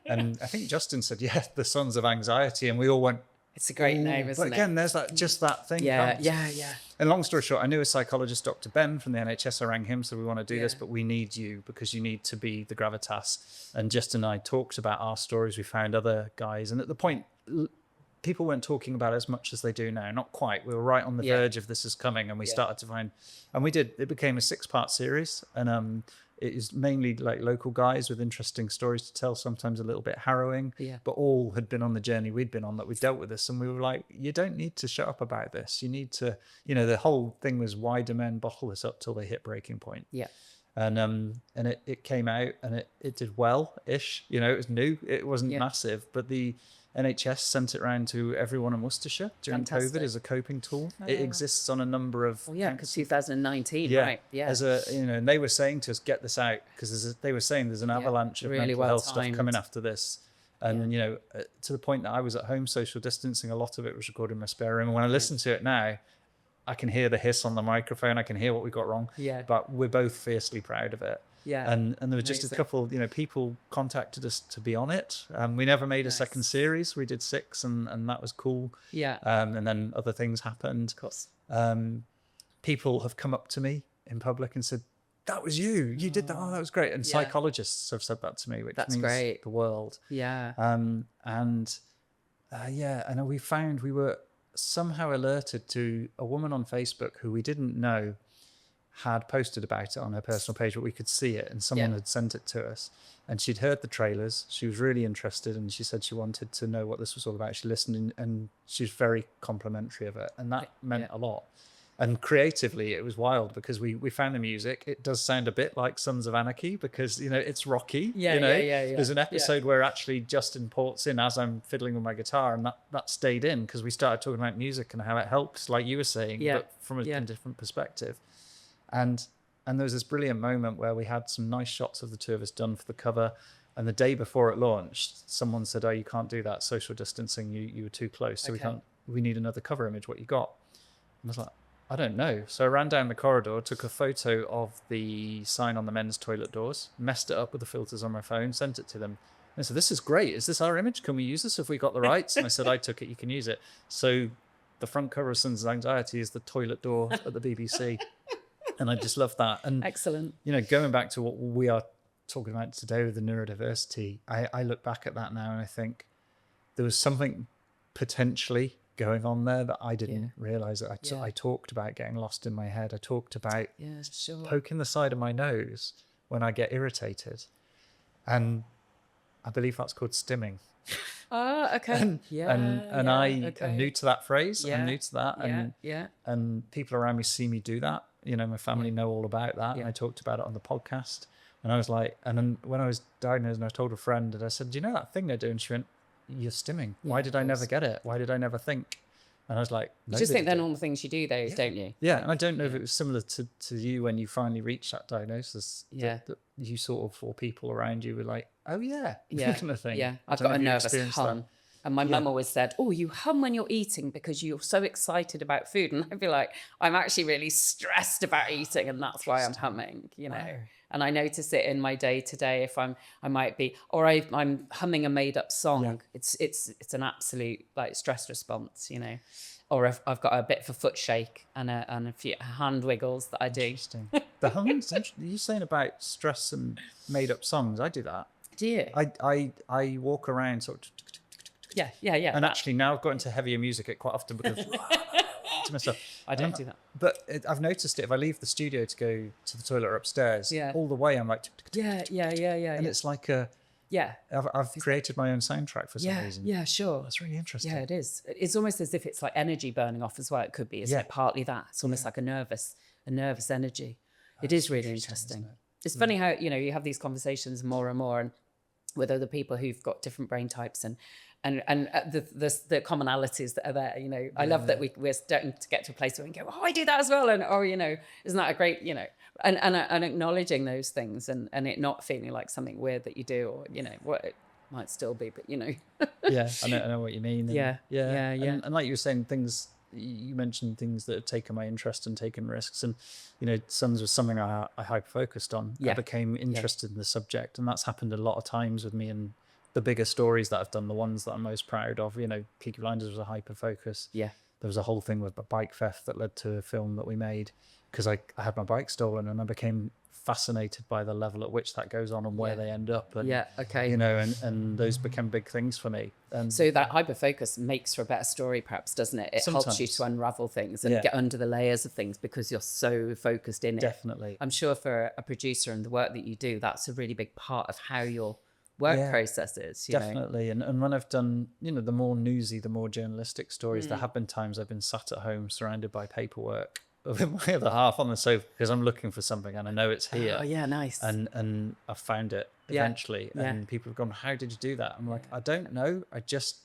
And I think Justin said, the Sons of Anxiety. And we all went, it's a great name, isn't it? But again, there's that thing. Yeah. And long story short, I knew a psychologist, Dr. Ben from the NHS. I rang him, said, we want to do this, but we need you because you need to be the gravitas. And Justin and I talked about our stories. We found other guys. And at the point, people weren't talking about it as much as they do now. Not quite. We were right on the verge of this is coming, and we started to find, and we did. It became a 6-part series, and it is mainly like local guys with interesting stories to tell, sometimes a little bit harrowing, but all had been on the journey we'd been on, that we dealt with this, and we were like, you don't need to shut up about this. You need to, the whole thing was, why do men bottle this up till they hit breaking point? And it came out, and it did well-ish. It was new. It wasn't massive, but the NHS sent it around to everyone in Worcestershire during COVID as a coping tool. It exists on a number of... because 2019, right? Yeah. And they were saying to us, get this out, because they were saying there's an avalanche of mental health stuff coming after this. And, to the point that I was at home social distancing, a lot of it was recorded in my spare room. And when I listen to it now, I can hear the hiss on the microphone. I can hear what we got wrong. But we're both fiercely proud of it. And there was just a couple, people contacted us to be on it. We never made a second series. We did 6, and that was cool. And then other things happened. Of course. People have come up to me in public and said, that was you. You did that. Oh, that was great. And psychologists have said that to me, which means great. The world. And we found we were somehow alerted to a woman on Facebook who we didn't know had posted about it on her personal page, but we could see it, and someone had sent it to us, and she'd heard the trailers. She was really interested, and she said she wanted to know what this was all about. She listened, and she was very complimentary of it, and that meant a lot. And creatively, it was wild, because we found the music. It does sound a bit like Sons of Anarchy, because it's rocky. There's an episode where actually Justin ports in as I'm fiddling with my guitar, and that stayed in, because we started talking about music and how it helps, like you were saying, but from a different perspective. And there was this brilliant moment where we had some nice shots of the two of us done for the cover. And the day before it launched, someone said, oh, you can't do that, social distancing, you were too close. So we need another cover image. What you got? And I was like, I don't know. So I ran down the corridor, took a photo of the sign on the men's toilet doors, messed it up with the filters on my phone, sent it to them. And I said, this is great. Is this our image? Can we use this if we got the rights? And I said, I took it, you can use it. So the front cover of Sons of Anxiety is the toilet door at the BBC. And I just love that. And excellent. Going back to what we are talking about today with the neurodiversity, I look back at that now and I think there was something potentially going on there that I didn't realize. I talked about getting lost in my head. I talked about poking the side of my nose when I get irritated. And I believe that's called stimming. Oh, okay. And I am new to that phrase. I'm new to that. And people around me see me do that. My family know all about that. And I talked about it on the podcast. And I was like, and then when I was diagnosed, and I told a friend, and I said, do you know that thing they're doing? She went, you're stimming. Why did I never get it? Why did I never think? And I was like, you just think they're normal things you do, though, don't you? Yeah. And I don't know if it was similar to you when you finally reached that diagnosis. That you sort of, or people around you were like, oh, kind of thing. Yeah. I've got a nervous hum. That. And my mum always said, oh, you hum when you're eating because you're so excited about food. And I'd be like, I'm actually really stressed about eating, and that's why I'm humming, Wow. And I notice it in my day to day if I'm humming a made up song. It's an absolute stress response, Or if I've got a bit of a foot shake and a few hand wiggles that I do. Interesting. The humming, are you saying about stress and made up songs? I do that. Do you? I walk around sort of. Yeah. And actually now I've got into heavier music quite often because to myself. I don't do that. But I've noticed it if I leave the studio to go to the toilet or upstairs, all the way I'm like, yeah. And it's like I've created my own soundtrack for some reason. Yeah, sure. That's really interesting. Yeah, it is. It's almost as if it's like energy burning off as well. It could be. It's like partly that. It's almost like a nervous energy. It is really interesting. It's funny how, you have these conversations more and more and with other people who've got different brain types and the commonalities that are there. I love that we're starting to get to a place where we can go, I do that as well, and isn't that a great, and acknowledging those things and it not feeling like something weird that you do, or what it might still be, but yeah, I know what you mean. Yeah. And like you were saying, things you mentioned, things that have taken my interest and taken risks, and Sons was something I hyper focused on. I became interested in the subject, and that's happened a lot of times with me. And the bigger stories that I've done, the ones that I'm most proud of, Peaky Blinders was a hyper focus. There was a whole thing with bike theft that led to a film that we made because I had my bike stolen, and I became fascinated by the level at which that goes on and where they end up. And, and those became big things for me. And so that hyper focus makes for a better story, perhaps, doesn't it? It helps you to unravel things and get under the layers of things because you're so focused in it. Definitely. I'm sure for a producer and the work that you do, that's a really big part of how your work process is. Definitely. And when I've done, the more newsy, the more journalistic stories, there have been times I've been sat at home surrounded by paperwork with my other half on the sofa because I'm looking for something and I know it's here. Oh yeah, nice. And I found it eventually. And people have gone, how did you do that? I'm like, I don't know. I just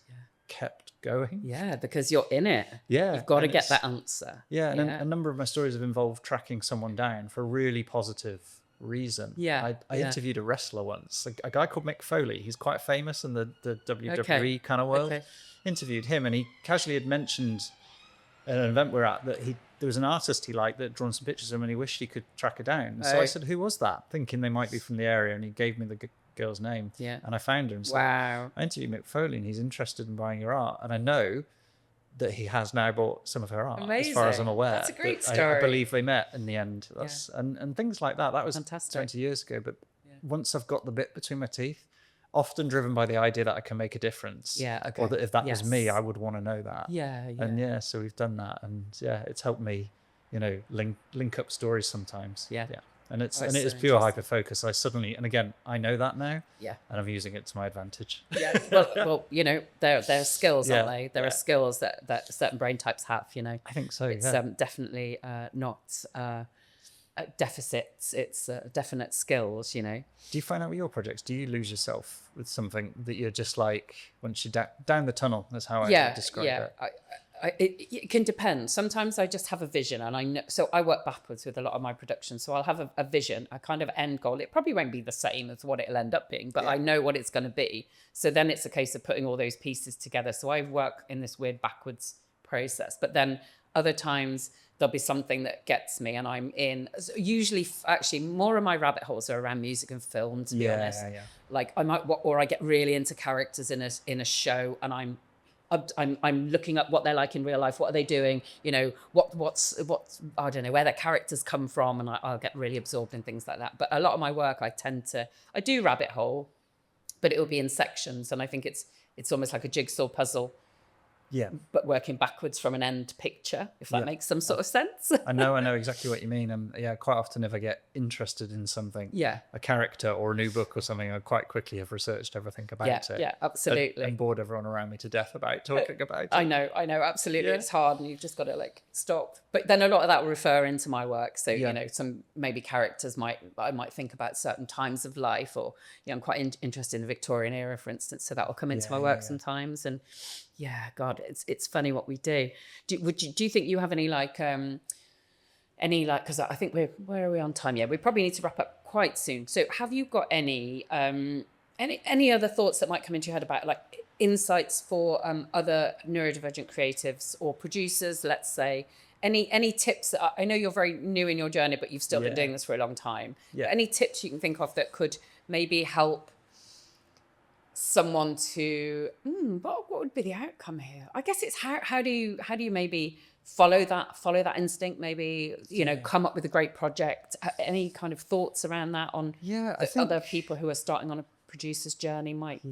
kept going. Yeah, because you're in it. Yeah. You've got to get that answer. Yeah. And a number of my stories have involved tracking someone down for a really positive reason. I interviewed a wrestler once, a guy called Mick Foley. He's quite famous in the WWE kind of world. Interviewed him, and he casually had mentioned at an event we're at that there was an artist he liked that had drawn some pictures of him and he wished he could track her down. So I said, who was that? Thinking they might be from the area, and he gave me the girl's name. And I found her. And so I interviewed Mick Foley, and he's interested in buying your art, and I know that he has now bought some of her art. Amazing. As far as I'm aware. That's a great story. I believe they met in the end. And things like that. That was fantastic. 20 years ago. But once I've got the bit between my teeth, often driven by the idea that I can make a difference. Or that if that was me, I would want to know that. And so we've done that. And it's helped me, link up stories sometimes. And it is pure hyper focus. I suddenly, and again, I know that now. And I'm using it to my advantage. Well, there are skills, aren't they? There are skills that certain brain types have. I think so. It's definitely not deficits. It's definite skills. Do you find out with your projects? Do you lose yourself with something that you're just like once you're down the tunnel? That's how I describe it. It can depend. Sometimes I just have a vision, and I know. So I work backwards with a lot of my productions. So I'll have a vision, a kind of end goal. It probably won't be the same as what it'll end up being, but I know what it's going to be. So then it's a case of putting all those pieces together. So I work in this weird backwards process. But then other times there'll be something that gets me, and I'm in. Usually, actually, more of my rabbit holes are around music and film. To be honest, like I might, or I get really into characters in a show, and I'm looking up what they're like in real life. What are they doing? What's I don't know where their characters come from, and I'll get really absorbed in things like that. But a lot of my work, I do rabbit hole, but it will be in sections, and I think it's almost like a jigsaw puzzle. But working backwards from an end picture, if that makes some sort of sense. I know exactly what you mean. Quite often if I get interested in something, a character or a new book or something, I quite quickly have researched everything about it. Yeah, absolutely. And bored everyone around me to death about talking about it. I know, absolutely. It's hard, and you've just got to stop. But then a lot of that will refer into my work. So, some maybe characters I might think about certain times of life, or, I'm quite interested in the Victorian era, for instance. So that will come into my work sometimes. And God, it's funny what we do. Do you think you have any because I think where are we on time? We probably need to wrap up quite soon. So have you got any other thoughts that might come into your head about insights for other neurodivergent creatives or producers, let's say? Any tips? I know you're very new in your journey, but you've still been doing this for a long time. Any tips you can think of that could maybe help someone to what would be the outcome here? I guess it's how do you maybe follow that instinct, maybe come up with a great project? Any kind of thoughts around that on I think other people who are starting on producer's journey might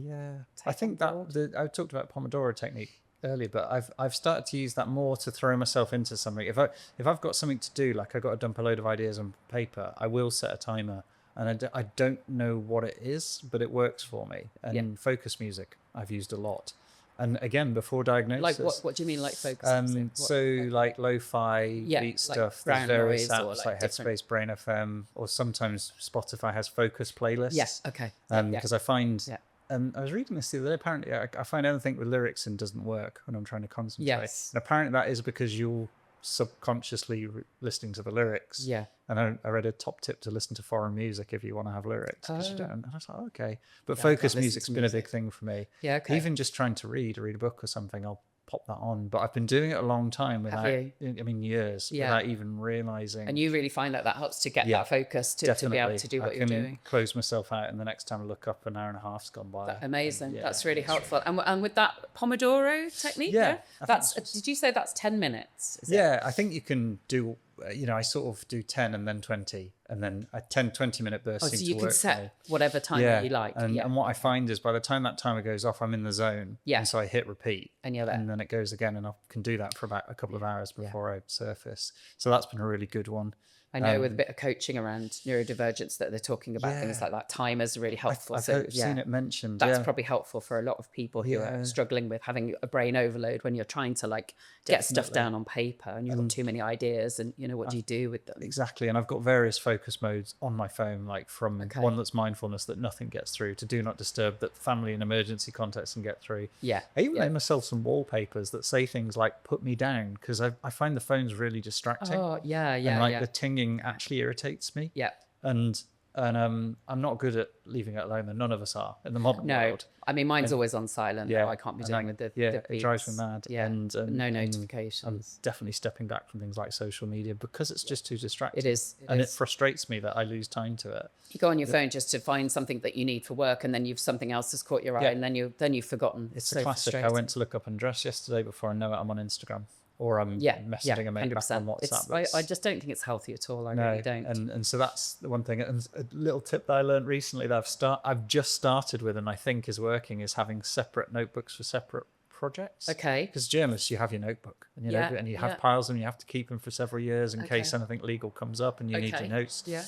I think that I talked about Pomodoro technique earlier, but I've started to use that more to throw myself into something. If I've got something to do, like I've got to dump a load of ideas on paper, I will set a timer, and I don't know what it is, but it works for me. And focus music I've used a lot. And again, before diagnosis. Like what do you mean, like focus music? Like lo-fi beat stuff. There's various apps like Headspace, Brain FM, or sometimes Spotify has focus playlists. Yes, okay. Because I find... I was reading this the other day. Apparently, I find anything with lyrics in doesn't work when I'm trying to concentrate. Yes. And apparently that is because you're subconsciously listening to the lyrics. Yeah. And I read a top tip to listen to foreign music if you want to have lyrics, because you don't. And I was like, okay. But focus music's been a big thing for me. Yeah, okay. Even just trying to read a book or something, I'll pop that on. But I've been doing it a long time without, years, without even realizing. And you really find that helps to get that focus to be able to do what you're doing. Close myself out, and the next time I look up, an hour and a half's gone by. Amazing. That's really helpful. And with that Pomodoro technique, did you say that's 10 minutes? I think you can do, I sort of do 10 and then 20, and then a 20-minute burst seems to work. So you can set whatever time that you like. And what I find is by the time that timer goes off, I'm in the zone. Yeah. And so I hit repeat. And you're there. And then it goes again, and I can do that for about a couple of hours before I surface. So that's been a really good one. I know with a bit of coaching around neurodivergence that they're talking about things like that. Timers are really helpful. I've seen it mentioned. That's probably helpful for a lot of people who are struggling with having a brain overload when you're trying to get stuff down on paper and you've got too many ideas, and what do you do with them? Exactly. And I've got various focus modes on my phone, like from one that's mindfulness that nothing gets through, to do not disturb that family and emergency contexts can get through. Yeah. I even made myself some wallpapers that say things like "put me down," because I find the phone's really distracting. Oh yeah. And the tinging actually irritates me. Yeah. And I'm not good at leaving it alone, and none of us are in the modern world. I mean, mine's always on silent. I can't be dealing with the it drives me mad. And no notifications. I'm definitely stepping back from things like social media because it's just too distracting. It is. It frustrates me that I lose time to it. You go on your phone just to find something that you need for work, and then something else has caught your eye, and then you've forgotten. It's so a classic. I went to look up and dress yesterday. Before I know it, I'm on Instagram. Or I'm messaging a mate back on WhatsApp. I just don't think it's healthy at all. I really don't. And so that's the one thing. And a little tip that I learned recently that I've just started with, and I think is working, is having separate notebooks for separate projects. Okay. Because journalists, you have your notebook and and you have piles of them. You have to keep them for several years in case anything legal comes up and you need your notes. Yeah.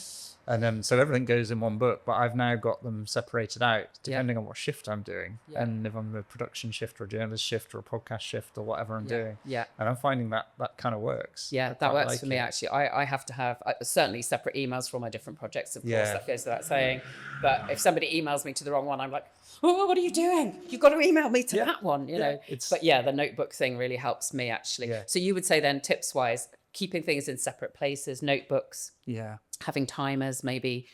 And so everything goes in one book, but I've now got them separated out depending on what shift I'm doing. And if I'm a production shift or a journalist shift or a podcast shift or whatever I'm doing. Yeah. And I'm finding that kind of works. Yeah, that works for me actually. I have to have certainly separate emails for all my different projects, of course, that goes without saying. But if somebody emails me to the wrong one, I'm like, oh, what are you doing? You've got to email me to that one, you know. But the notebook thing really helps me actually. Yeah. So you would say then, tips wise, keeping things in separate places, notebooks. Yeah. Having timers maybe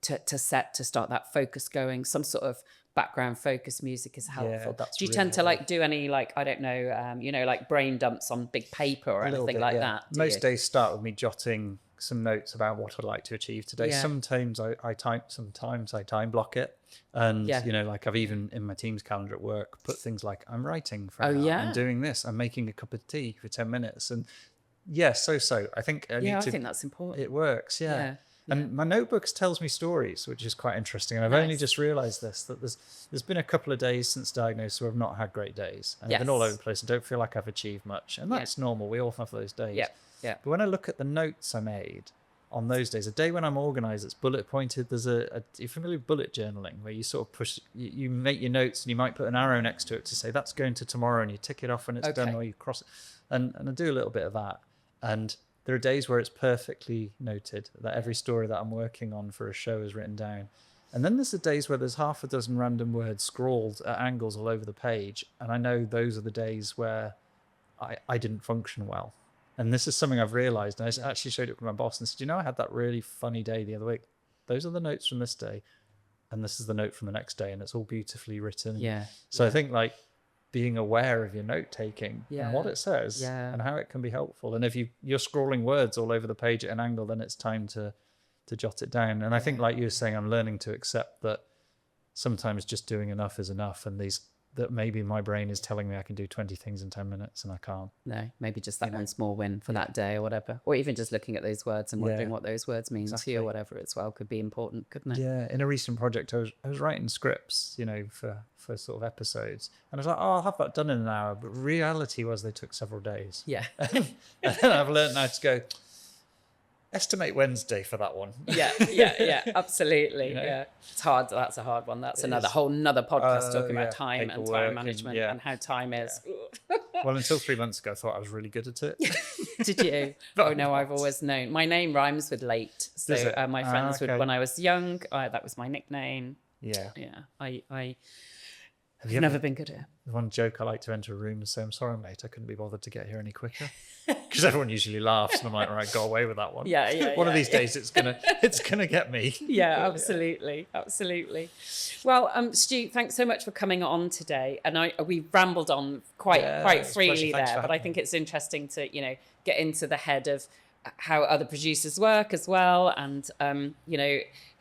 to start that focus going, some sort of background focus music is helpful. Do you tend to do any I don't know, brain dumps on big paper or anything that? Most days start with me jotting some notes about what I'd like to achieve today. Yeah. Sometimes I time block it. And I've even in my team's calendar at work put things like I'm writing for an hour, I'm doing this, I'm making a cup of tea for 10 minutes. And I think I think that's important. It works, And my notebooks tells me stories, which is quite interesting. And I've only just realised this, that there's been a couple of days since diagnosis where I've not had great days. And I've been all over the place. I don't feel like I've achieved much. And that's normal. We all have those days. Yeah. But when I look at the notes I made on those days, a day when I'm organised, it's bullet pointed. There's you're familiar with bullet journaling, where you sort of push, you make your notes and you might put an arrow next to it to say that's going to tomorrow, and you tick it off when it's done, or you cross it. And I do a little bit of that. And there are days where it's perfectly noted that every story that I'm working on for a show is written down. And then there's the days where there's half a dozen random words scrawled at angles all over the page. And I know those are the days where I didn't function well. And this is something I've realized. And I actually showed it to my boss and said, I had that really funny day the other week. Those are the notes from this day. And this is the note from the next day. And it's all beautifully written. Yeah. So I think being aware of your note taking and what it says and how it can be helpful. And if you're scrolling words all over the page at an angle, then it's time to jot it down. And I think, like you were saying, I'm learning to accept that sometimes just doing enough is enough. And these that maybe my brain is telling me I can do 20 things in 10 minutes and I can't. No, maybe just that one small win for that day or whatever. Or even just looking at those words and wondering what those words mean to you or whatever as well could be important, couldn't it? Yeah, in a recent project, I was writing scripts, for sort of episodes. And I was like, oh, I'll have that done in an hour. But reality was they took several days. Yeah. And then I've learned now to go, estimate Wednesday for that one. Yeah, absolutely. Yeah, it's hard. That's a hard one. That's another podcast talking about time and time management and how time is. Well, until 3 months ago, I thought I was really good at it. Did you? Oh no, I've always known. My name rhymes with late, so my friends would. When I was young, that was my nickname. Yeah. I've never been good at it. One joke I like to enter a room and say, I'm sorry, mate, I couldn't be bothered to get here any quicker. Because everyone usually laughs and I'm like, right, go away with that one. One of these days it's gonna get me. Yeah, absolutely. Well, Stu, thanks so much for coming on today. And we rambled on quite freely there, but I think it's interesting to, get into the head of how other producers work as well, and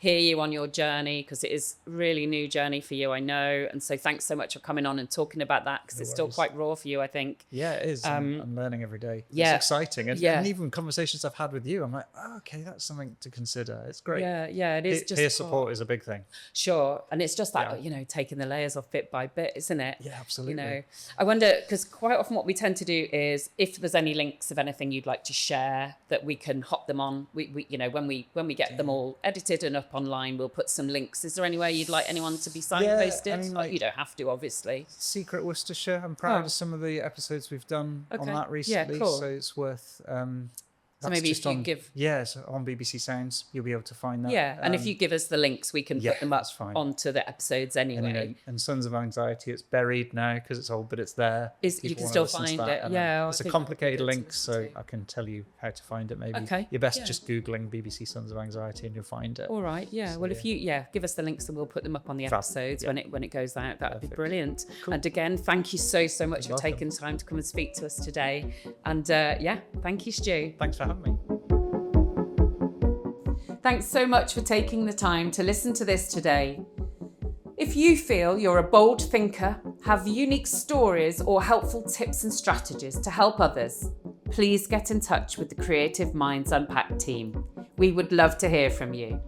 hear you on your journey, because it is a really new journey for you, I know. And so thanks so much for coming on and talking about that, because it's still quite raw for you, I think. Yeah, it is. I'm learning every day. It's exciting. And even conversations I've had with you, I'm like, oh, okay, that's something to consider. It's great. Yeah, it is. Peer support is a big thing. Sure. And it's just that, taking the layers off bit by bit, isn't it? Yeah, absolutely. I wonder, because quite often what we tend to do is, if there's any links of anything you'd like to share, that we can hop them on. We when we get them all edited and up online, we'll put some links. Is there any way you'd like anyone to be signposted? You don't have to, obviously. Secret Worcestershire. I'm proud of some of the episodes we've done on that recently. Yeah, cool. So it's worth... so maybe if you give... Yeah, so on BBC Sounds, you'll be able to find that. Yeah, and if you give us the links, we can put them up onto the episodes anyway. And Sons of Anxiety, it's buried now because it's old, but it's there. You can still find it. Yeah. It's a complicated link, so I can tell you how to find it maybe. Okay. You're best just Googling BBC Sons of Anxiety and you'll find it. All right, yeah. So, if you give us the links and we'll put them up on the episodes when it goes out. That would be brilliant. Cool. And again, thank you so much for taking time to come and speak to us today. And thank you, Stu. Thanks for having me. Thanks so much for taking the time to listen to this today. If you feel you're a bold thinker, have unique stories or helpful tips and strategies to help others, please get in touch with the Creative Minds Unpacked team. We would love to hear from you.